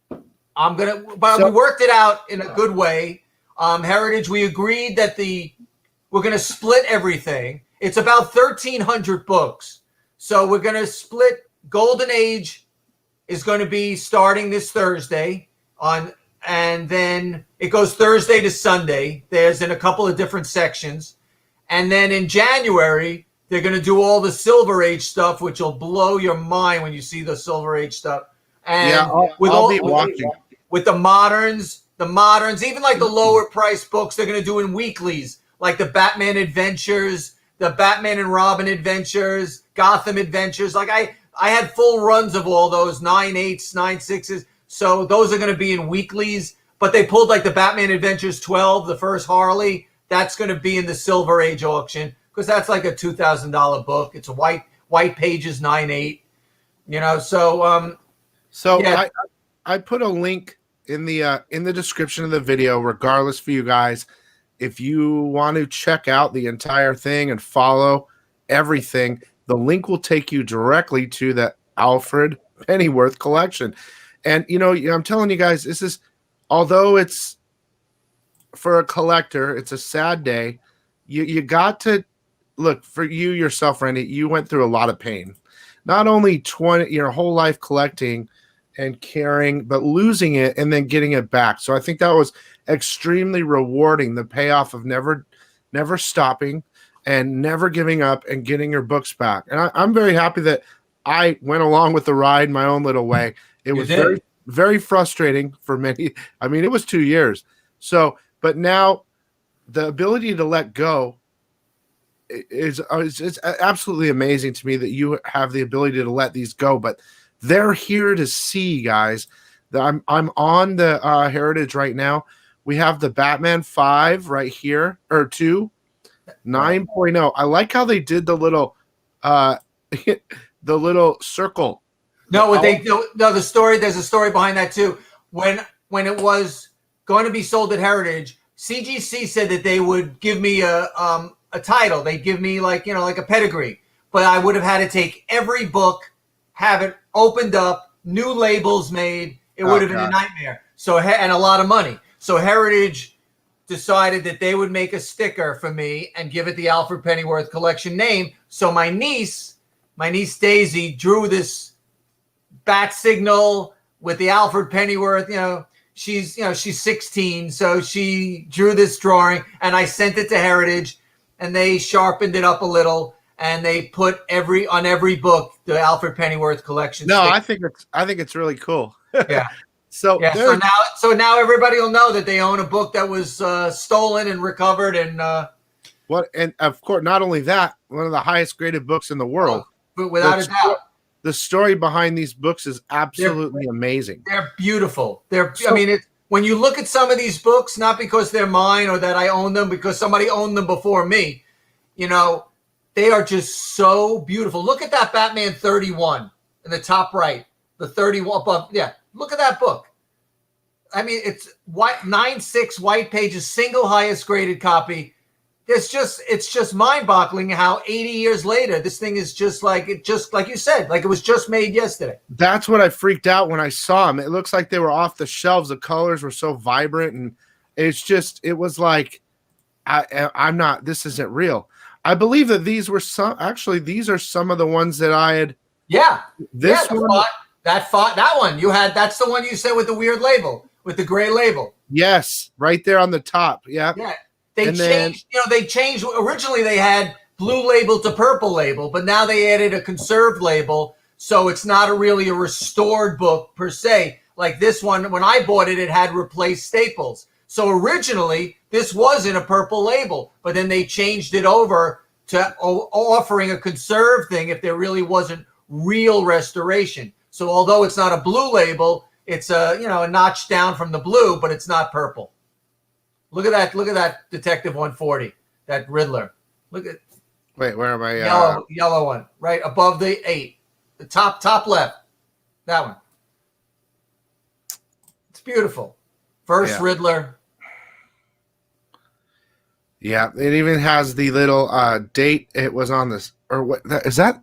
but we worked it out in a good way. Heritage, we agreed that we're going to split everything. It's about 1,300 books. So we're going to split. Golden Age is going to be starting this Thursday and then it goes Thursday to Sunday. There's in a couple of different sections. And then in January, they're going to do all the Silver Age stuff, which will blow your mind when you see the Silver Age stuff. And I'll be watching. With the moderns, even like the lower price books, they're going to do in weeklies, like the Batman Adventures, the Batman and Robin Adventures, Gotham Adventures. Like I had full runs of all those 9/8s, 9/6s. So those are going to be in weeklies, but they pulled like the Batman Adventures 12, the first Harley. That's going to be in the Silver Age auction because that's like a $2,000 book. It's a white pages, 9/8. You know, so yeah. I put a link in the description of the video, regardless for you guys. If you want to check out the entire thing and follow everything, the link will take you directly to the Alfred Pennyworth collection. And, you know, I'm telling you guys, this is, although it's for a collector, it's a sad day. You got to look for you yourself, Randy. You went through a lot of pain, not only your whole life collecting and caring, but losing it and then getting it back. So I think that was extremely rewarding. The payoff of never stopping and never giving up and getting your books back. And I'm very happy that I went along with the ride my own little way. It was very, very frustrating for many. I mean, it was 2 years. So, but now the ability to let go is absolutely amazing to me that you have the ability to let these go. But they're here to see, guys. I'm on the Heritage right now. We have the Batman 5 right here, or 2, 9.0. I like how they did the little the little circle. No, the story. There's a story behind that too. When it was going to be sold at Heritage, CGC said that they would give me a title. They'd give me like a pedigree, but I would have had to take every book, have it opened up, new labels made. It would have been a nightmare. So and a lot of money. So Heritage decided that they would make a sticker for me and give it the Alfred Pennyworth collection name. So my niece Daisy drew this bat signal with the Alfred Pennyworth. She's 16, so she drew this drawing, and I sent it to Heritage, and they sharpened it up a little, and they put on every book the Alfred Pennyworth collection. No, sticker. I think it's really cool. Yeah. So now everybody will know that they own a book that was stolen and recovered, and and of course, not only that, one of the highest graded books in the world. But without a doubt. The story behind these books is absolutely amazing. They're beautiful. When you look at some of these books, not because they're mine or that I own them, because somebody owned them before me, they are just so beautiful. Look at that Batman 31 in the top right, the 31 above. Yeah, look at that book. I mean, it's white, 9/6 white pages, single highest graded copy. It's just mind-boggling how 80 years later this thing is just like you said, like it was just made yesterday. That's what I freaked out when I saw them. It looks like they were off the shelves. The colors were so vibrant, and it was like I'm not. This isn't real. I believe that these were some. Actually, these are some of the ones that I had. Yeah. This one. That one you had. That's the one you said with the weird label, with the gray label. Yes, right there on the top. Yeah. Yeah. They changed. Originally, they had blue label to purple label, but now they added a conserved label, so it's not really a restored book per se. Like this one, when I bought it, it had replaced staples. So originally, this was in a purple label, but then they changed it over to offering a conserved thing if there really wasn't real restoration. So although it's not a blue label, it's a notch down from the blue, but it's not purple. Look at that Detective 140, that Riddler. Look at. Wait, where am I? Yellow one, right above the 8, the top left. That one. beautiful. First Yeah. Riddler. Yeah, it even has the little date it was on this, or what is that?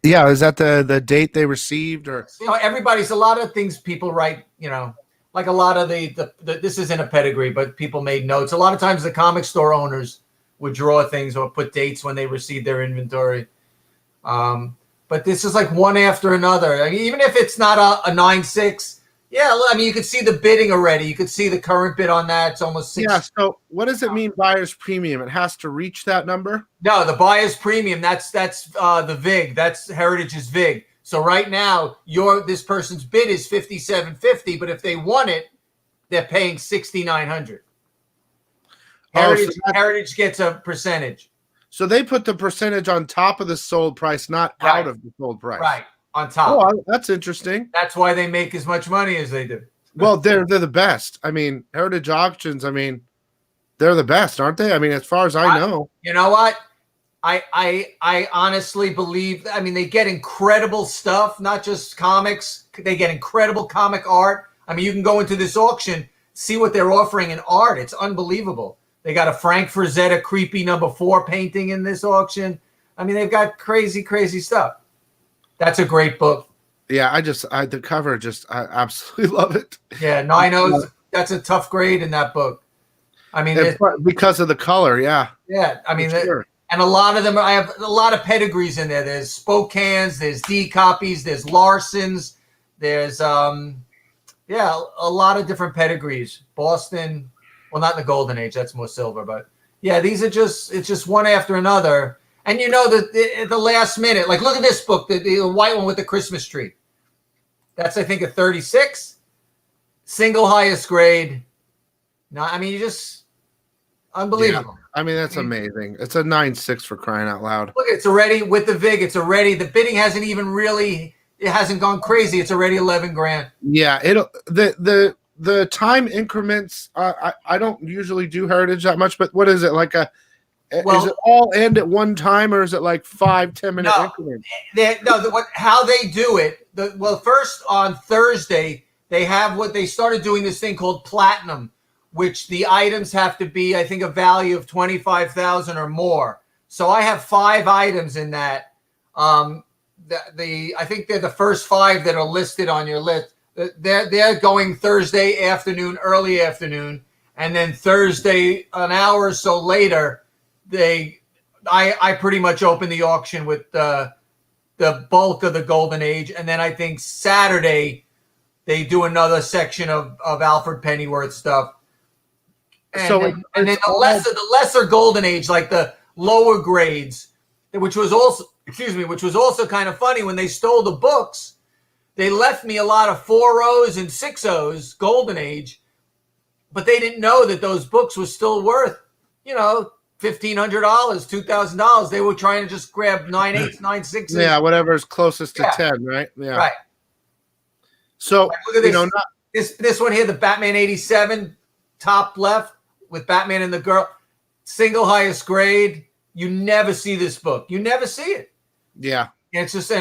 Yeah, is that the date they received, or You know, everybody's a lot of things people write, you know, like a lot of the this isn't a pedigree, but people made notes. A lot of times the comic store owners would draw things or put dates when they received their inventory. But this is like one after another. I mean, even if it's not a 9.6, yeah, I mean, you could see the bidding already. You could see the current bid on that. It's almost 6. yeah. So what does it mean, buyer's premium? It has to reach that number. No, the buyer's premium. That's the VIG. That's Heritage's VIG. So right now, this person's bid is $57.50, but if they want it, they're paying $6,900. Heritage gets a percentage. So they put the percentage on top of the sold price, not out of the sold price. Right, on top. Oh, that's interesting. That's why they make as much money as they do. Well, they're the best. I mean, Heritage Auctions, I mean, they're the best, aren't they? I mean, as far as I know. You know what? I honestly believe, I mean, they get incredible stuff, not just comics. They get incredible comic art. I mean, you can go into this auction, see what they're offering in art. It's unbelievable. They got a Frank Frazetta creepy #4 painting in this auction. I mean, they've got crazy, crazy stuff. That's a great book. Yeah, the cover, I absolutely love it. Yeah, 9.0, that's a tough grade in that book. I mean, because of the color, yeah. Yeah, I mean, sure. And a lot of them, I have a lot of pedigrees in there. There's Spokanes, there's D copies, there's Larsons, there's a lot of different pedigrees. Boston, well, not in the Golden Age, that's more silver, but yeah, these are it's just one after another. And you know, the last minute, like look at this book, the white one with the Christmas tree. That's, I think, a 36, single highest grade. No, I mean, you just unbelievable. Yeah. I mean, that's amazing. It's a 9.6 for crying out loud. Look, it's already with the VIG. It's already, the bidding hasn't even really, it hasn't gone crazy. It's already 11 grand. Yeah, the time increments. I don't usually do Heritage that much, but what is it like is it all end at one time, or is it like 5-10 minute increments? How they do it. First on Thursday they have what they started doing, this thing called Platinum, which the items have to be, I think, a value of 25,000 or more. So I have 5 items in that. I think they're the first 5 that are listed on your list. They're going Thursday afternoon, early afternoon, and then Thursday an hour or so later, I pretty much open the auction with the bulk of the Golden Age, and then I think Saturday they do another section of Alfred Pennyworth stuff. And then the lesser Golden Age, like the lower grades, which was also kind of funny when they stole the books. They left me a lot of 4.0s and 6.0s, Golden Age, but they didn't know that those books were still worth, $1,500, $2,000. They were trying to just grab 9.8s, 9.6s. Yeah, whatever's closest to 10, right? Yeah. Right. So, look at this, this one here, the Batman 87, top left with Batman and the girl, single highest grade. You never see this book. You never see it. Yeah. And it's just the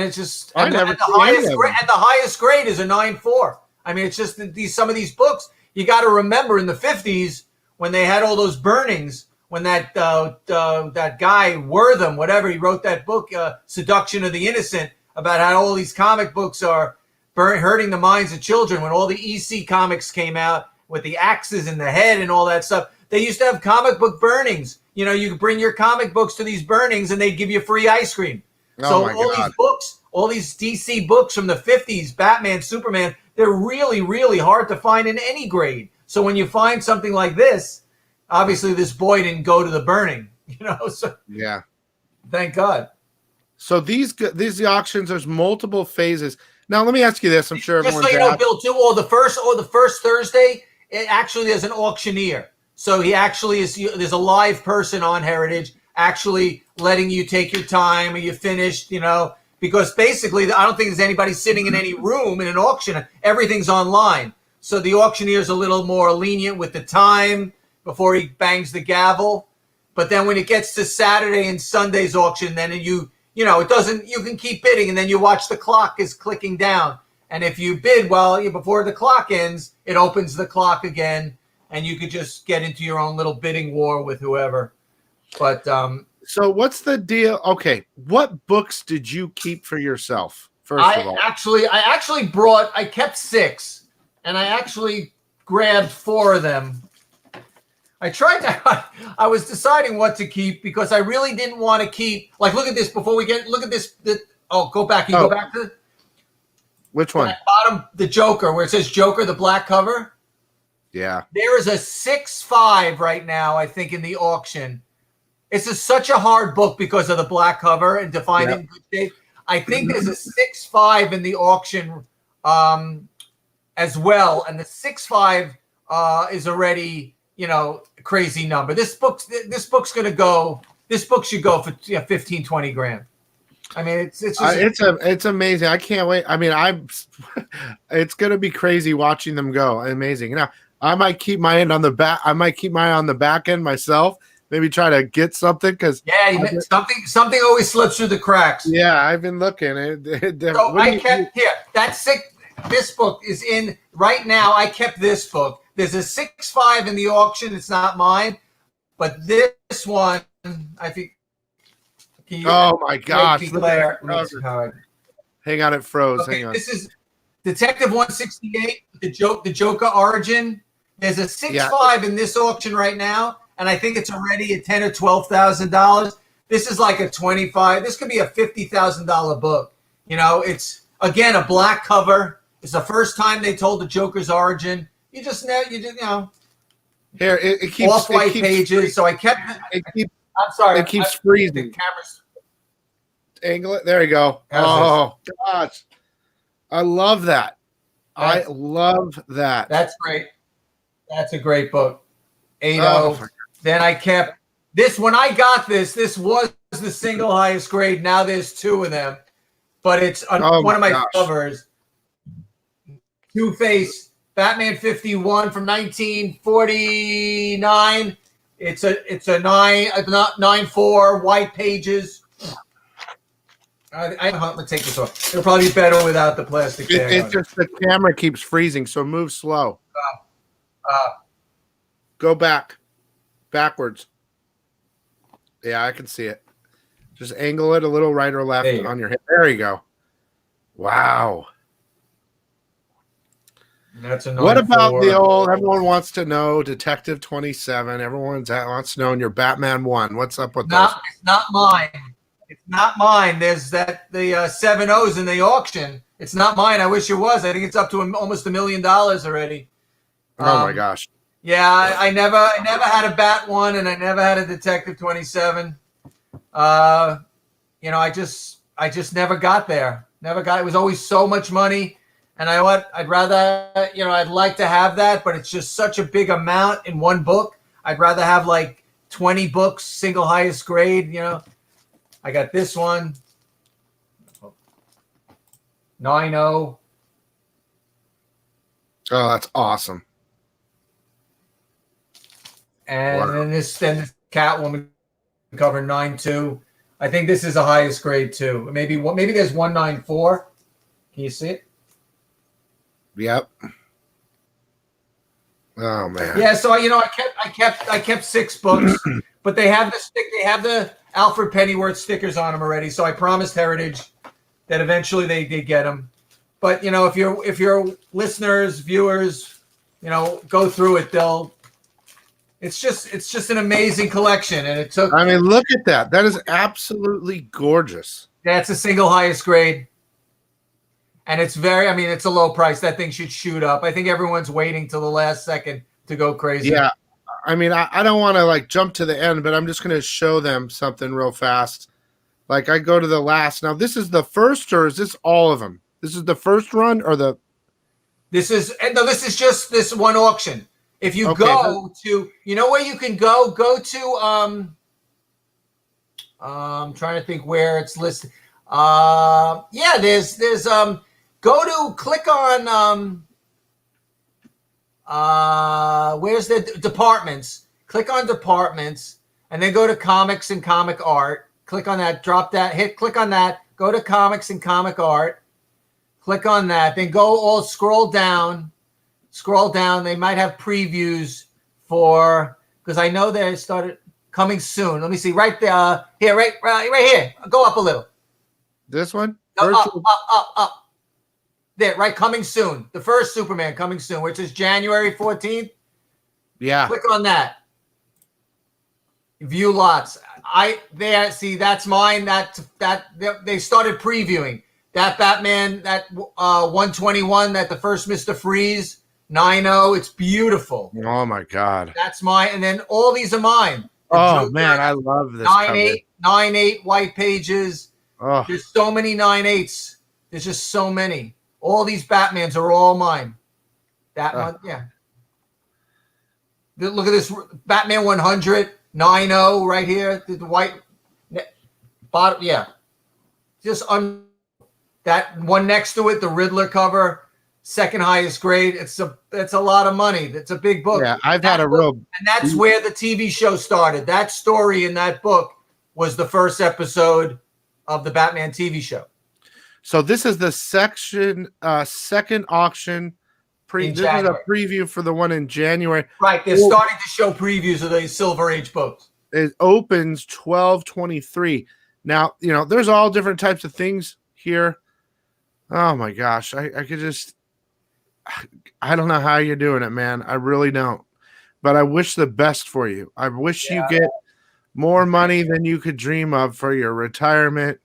highest grade is a 9.4. I mean, it's just some of these books. You got to remember in the 50s when they had all those burnings, when that guy Wortham, whatever, he wrote that book, Seduction of the Innocent, about how all these comic books are hurting the minds of children. When all the EC comics came out with the axes in the head and all that stuff, they used to have comic book burnings. You could bring your comic books to these burnings and they'd give you free ice cream. So these books, all these DC books from the 50s, Batman, Superman, they're really, really hard to find in any grade. So when you find something like this, obviously this boy didn't go to the burning, So yeah, thank God. So these auctions, there's multiple phases. Now let me ask you this: I'm sure just so you know, Bill, too. The first Thursday, there's an auctioneer. So he actually is. There's a live person on Heritage, actually letting you take your time. Are you finished? Because basically, I don't think there's anybody sitting in any room in an auction. Everything's online. So the auctioneer's a little more lenient with the time before he bangs the gavel. But then when it gets to Saturday and Sunday's auction, then it doesn't, you can keep bidding and then you watch the clock is clicking down. And if you bid before the clock ends, it opens the clock again, and you could just get into your own little bidding war with whoever. But so what's the deal? Okay, what books did you keep for yourself? First of all, I kept 6, and I actually grabbed 4 of them. I was deciding what to keep because I really didn't want to keep, like, look at this look at this. Go back. Go back to which one? At bottom, the Joker, where it says Joker, the black cover. Yeah. There is a 6.5 right now, I think, in the auction. It's such a hard book because of the black cover and to find it in good shape. I think there's a 6.5 in the auction as well. And the 6.5 is already, a crazy number. This book should go for 15, 20 grand. I mean, it's amazing. I can't wait. I mean, it's going to be crazy watching them go. Amazing. Now, I might keep my eye on the back end myself. Maybe try to get something because something always slips through the cracks. Yeah, I've been looking. So I kept here. That's sick. This book is in right now. I kept this book. There's a 6.5 in the auction. It's not mine, but this one, I think. Oh my gosh! Hang on, it froze. Okay, hang on. This is Detective 168. The Joker origin. There's a 6.5 in this auction right now, and I think it's already at $10,000 or $12,000. This is like a 25. This could be a $50,000 book. It's again a black cover. It's the first time they told the Joker's origin. You just know. Here it keeps off-white pages. Freezing. So I kept. I'm sorry. It keeps freezing. The camera's angle it. There you go. Oh gosh, I love that. I love that. That's great. That's a great book. 8.0. Then I kept this. When I got this was the single highest grade. Now there's 2 of them, but it's one of my covers. Two-Face Batman 51 from 1949. It's a 9.4 white pages. I'm gonna take this off. It'll probably be better without the plastic. It's just the camera keeps freezing, so move slow. Go backwards. Yeah, I can see it. Just angle it a little right or left on your head. There you go. Wow. That's a what about the old? Everyone wants to know Detective 27. Everyone wants to know in your Batman 1. What's up with those? It's not mine. It's not mine. There's the 7.0s in the auction. It's not mine. I wish it was. I think it's up to almost $1 million already. Oh my gosh. Yeah, I never had a Bat 1, and I never had a Detective 27. I just never got there. Never got. It was always so much money. And I'd rather, I'd like to have that, but it's just such a big amount in one book. I'd rather have like 20 books, single highest grade, I got this one. 9.0. Oh, that's awesome. And then this Catwoman cover 9.2. I think this is the highest grade too. Maybe there's 1.94. Can you see it? Yep. Oh man. Yeah, so I kept 6 books, but they have the Alfred Pennyworth stickers on them already. So I promised Heritage that eventually they get them. But if your listeners, viewers, go through it, it's just an amazing collection, and it took. I mean, look at that. That is absolutely gorgeous. That's a single highest grade. And it's it's a low price. That thing should shoot up. I think everyone's waiting till the last second to go crazy. Yeah. I mean, I don't want to jump to the end, but I'm just going to show them something real fast. I go to the last. Now, this is the first, or is this all of them? This is the first run, or the? This is just this one auction. If you go to, where you can go to. I'm trying to think where it's listed. There's click on where's the departments? Click on departments and then go to comics and comic art. Click on that, click on that, go to comics and comic art. Click on that. Then go all scroll down. Scroll down. They might have previews for, because I know they started coming soon. Let me see. Right there. Here, right here. Go up a little. This one? No, up. There, right. Coming soon. The first Superman coming soon, which is January 14th. Yeah. Click on that. View lots. See, that's mine. That they started previewing that Batman, that 121, that the first Mr. Freeze 9-0. It's beautiful. Oh my God. That's mine. And then all these are mine. Oh man, I love this. 9/8 white pages. Oh. There's so many 9/8s. There's just so many. All these Batmans are all mine. That one, yeah. Look at this Batman 100 9-0 right here. The white bottom, yeah. Just that one next to it, the Riddler cover, second highest grade. It's a lot of money. It's a big book. Yeah, I've had a real, and that's where the TV show started. That story in that book was the first episode of the Batman TV show. So this is the second auction. This is a preview for the one in January. Right, they're starting to show previews of the Silver Age books. It opens 12/23. Now, there's all different types of things here. Oh my gosh, I could just, I don't know how you're doing it, man. I really don't. But I wish the best for you. I wish you get more money than you could dream of for your retirement.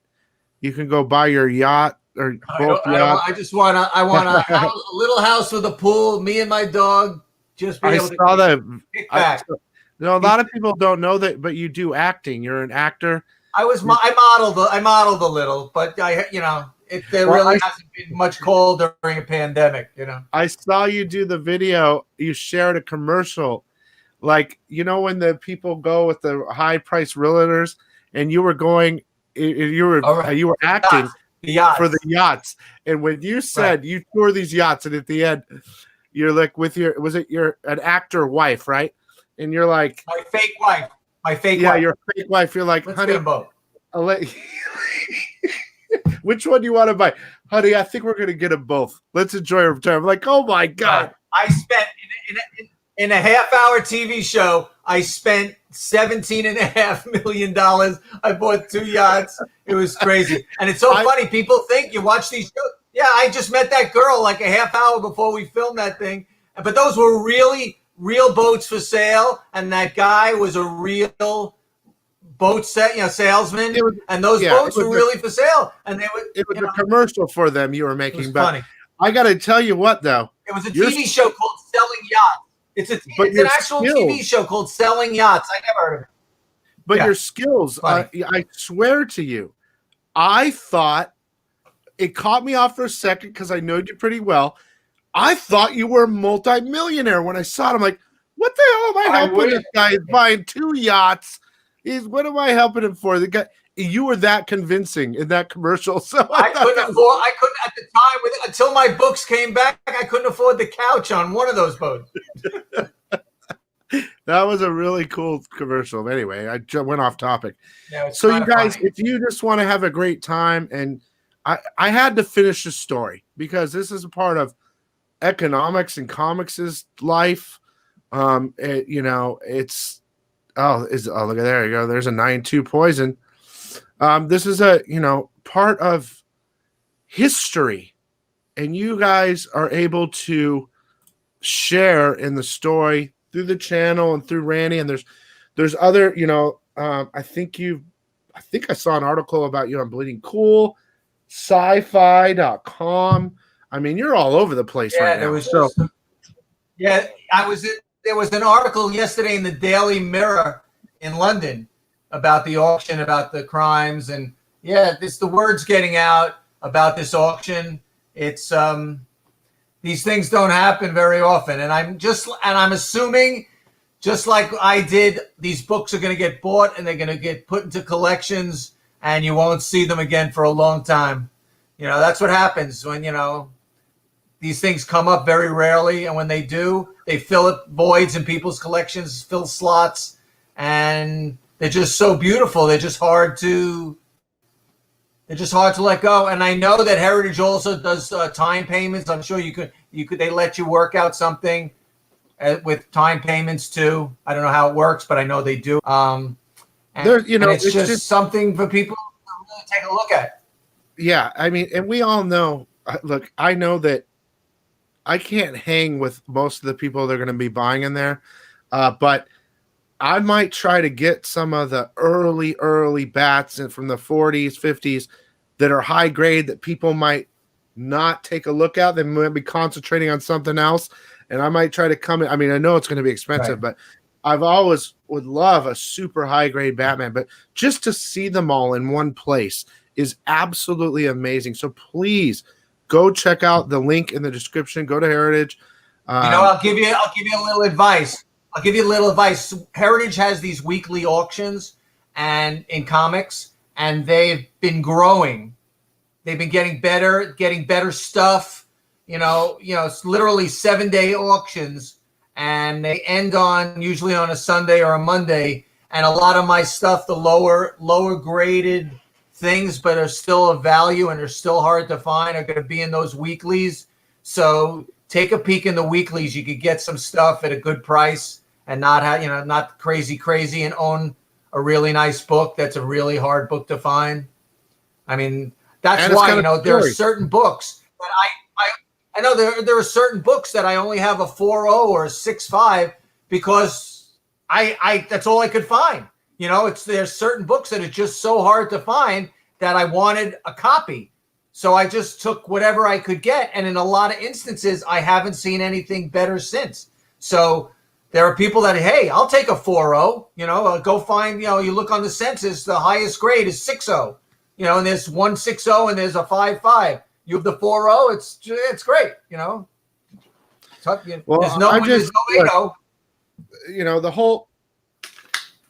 You can go buy your yacht or both yachts. I want a little house with a pool. Me and my dog just be able to kick back. A lot of people don't know that, but you do acting. You're an actor. I modeled a little, but there really hasn't been much call during a pandemic. I saw you do the video. You shared a commercial, like when the people go with the high price realtors, and you were going. You were acting for the yachts, and when you said you tour these yachts, and at the end, you're like with you're an actor wife, right? And you're like my fake wife, your fake wife. You're like, let's honey, get them both. I'll let which one do you want to buy, honey? I think we're gonna get them both. Let's enjoy our time. I'm like, oh my God! I spent in a half-hour TV show. I spent $17.5 million. I bought 2 yachts. It was crazy. And it's so funny. People think you watch these shows. Yeah, I just met that girl like a half hour before we filmed that thing. But those were really real boats for sale. And that guy was a real boat salesman. And those boats were really for sale. And it was a commercial for them you were making. It was funny. I got to tell you what, though. It was a TV show called Selling Yachts. It's an actual TV show called Selling Yachts. I never heard of it. But your skills, I swear to you, I thought it caught me off for a second because I know you pretty well. I thought you were a multimillionaire when I saw it. I'm like, what the hell am I helping this guy? He's buying 2 yachts. What am I helping him for? The guy, you were that convincing in that commercial. So I couldn't at the time until my books came back. I couldn't afford the couch on one of those boats. That was a really cool commercial. Anyway, I went off topic. Yeah, so you guys, if you just want to have a great time, and I had to finish the story because this is a part of economics and comics' life. Look at there you go. There's a 9-2 poison. This is a part of history, and you guys are able to share in the story through the channel and through Randy. And there's other, I think I saw an article about you on Bleeding Cool, sci-fi.com. I mean, you're all over the place right now. There was an article yesterday in the Daily Mirror in London about the auction, about the crimes, and the word's getting out about this auction. It's these things don't happen very often, and I'm assuming, just like I did, these books are going to get bought and they're going to get put into collections, and you won't see them again for a long time. That's what happens when these things come up very rarely, and when they do, they fill up voids in people's collections, fill slots, and they're just so beautiful. They're just hard to They're just hard to let go. And I know that Heritage also does time payments. I'm sure they let you work out something with time payments too. I don't know how it works, but I know they do. And it's just something for people to really take a look at. Yeah, I mean, and we all know. Look, I know that I can't hang with most of the people that are going to be buying in there, but I might try to get some of the early bats and from the 40s, 50s that are high grade that people might not take a look at. They might be concentrating on something else, and I might try to come in. I mean, I know it's going to be expensive, but I've always would love a super high grade Batman, but just to see them all in one place is absolutely amazing. So please go check out the link in the description. Go to Heritage. I'll give you a little advice. Heritage has these weekly auctions and in comics, and they've been growing. They've been getting better stuff. It's literally 7-day auctions, and they end usually on a Sunday or a Monday. And a lot of my stuff, the lower graded things, but are still of value and are still hard to find, are going to be in those weeklies. So take a peek in the weeklies. You could get some stuff at a good price and not have, not crazy, and own a really nice book that's a really hard book to find. I mean, that's why, there are certain books that I know there are certain books that I only have a 4.0 or a 6.5 because I that's all I could find. There's certain books that are just so hard to find that I wanted a copy. So I just took whatever I could get. And in a lot of instances, I haven't seen anything better since. So there are people that, hey, I'll take a 4.0, go find, you look on the census, the highest grade is 6.0, and there's 1.60 and there's a 5.5. You have the 4.0, it's great, Well, there's no ego. The whole,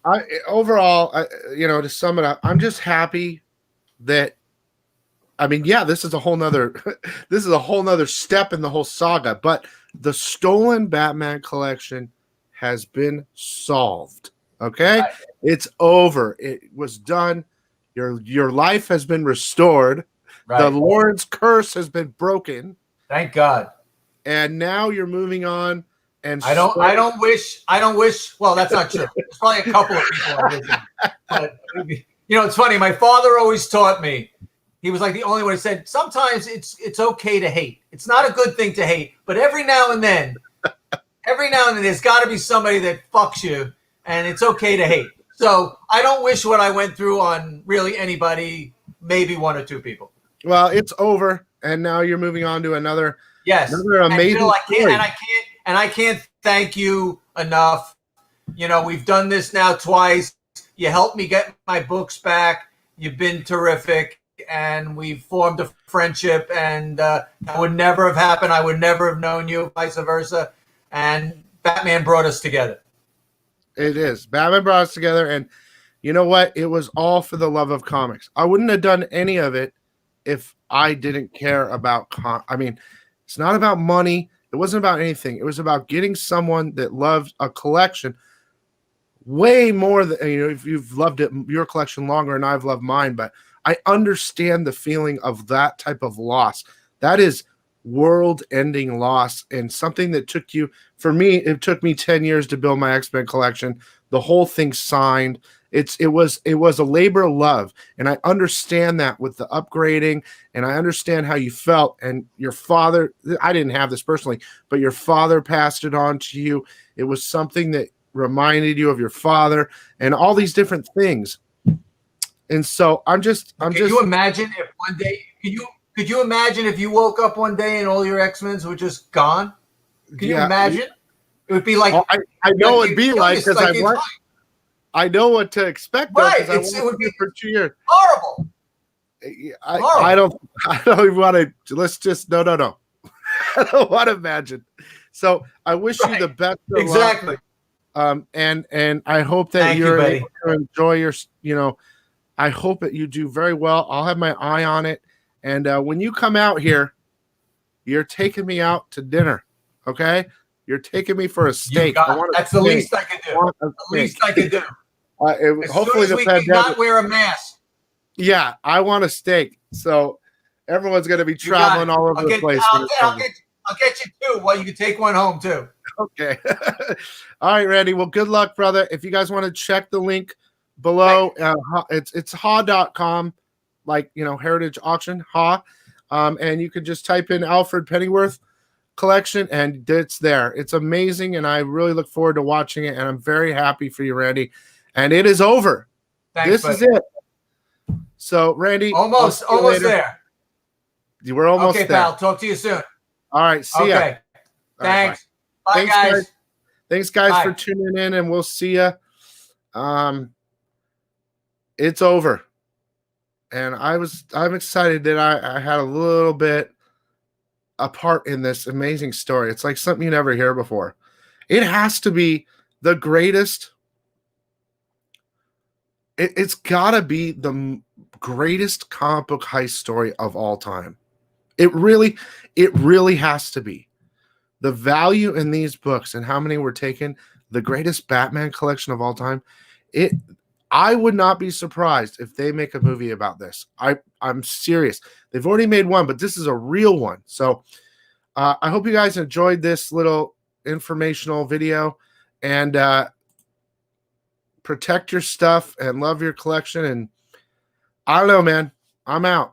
to sum it up, I'm just happy that, this is a whole nother step in the whole saga, but the stolen Batman collection has been solved. Okay. Right. It's over. It was done. Your life has been restored. Right. The Lord's curse has been broken. Thank God. And now you're moving on. And I don't wish. Well, that's not true. There's probably a couple of people I wish. But it's funny. My father always taught me. He was like the only one who said, sometimes it's okay to hate. It's not a good thing to hate, but every now and then there's got to be somebody that fucks you, and it's okay to hate. So I don't wish what I went through on really anybody, maybe one or two people. Well, it's over, and now you're moving on to another. Yes, another amazing. And Bill, I can't thank you enough. We've done this now twice. You helped me get my books back. You've been terrific. And we've formed a friendship, and that would never have happened. I would never have known you, vice versa. And Batman brought us together. It is. Batman brought us together, and you know what? It was all for the love of comics. I wouldn't have done any of it if I didn't care about it's not about money. It wasn't about anything. It was about getting someone that loved a collection way more than, if you've loved it, your collection longer, and I've loved mine, but I understand the feeling of that type of loss. That is world-ending loss, and something that for me, it took me 10 years to build my X-Men collection. The whole thing signed. It was a labor of love, and I understand that with the upgrading, and I understand how you felt. And your father, I didn't have this personally, but your father passed it on to you. It was something that reminded you of your father and all these different things. And so Can you imagine if one day? Could you imagine if you woke up one day and all your X-Men's were just gone? Can you imagine? It would be like I know it'd be like because I know what to expect. Right, it would be for 2 years. Horrible. I don't even want to. Let's just no. I don't want to imagine. So I wish you the best. Exactly. And I hope that you're able to enjoy your. I hope that you do very well. I'll have my eye on it. And when you come out here, you're taking me out to dinner, okay? You're taking me for a steak. That's the least I can do. The least I can do. Hopefully the pandemic. Not wear a mask. Yeah, I want a steak. So everyone's going to be traveling all over the place. I'll get you two. Well, you can take one home too. Okay. All right, Randy. Well, good luck, brother. If you guys want to check the link below, it's ha.com, like, heritage auction, ha. And you could just type in Alfred Pennyworth collection and it's there. It's amazing. And I really look forward to watching it. And I'm very happy for you, Randy. And it is over. Thanks, this is it. So, Randy, almost there. We're almost there. Okay, pal. Talk to you soon. All right. See ya. Okay. Thanks. Right, bye, guys. Thanks, guys, for tuning in, and we'll see ya. It's over, and I'm excited that I had a little bit a part in this amazing story. It's like something you never hear before. It has to be the greatest. It's got to be the greatest comic book heist story of all time. It really has to be. The value in these books and how many were taken, the greatest Batman collection of all time. I would not be surprised if they make a movie about this. I'm serious. They've already made one, but this is a real one. So I hope you guys enjoyed this little informational video, and protect your stuff and love your collection. And I don't know, man. I'm out.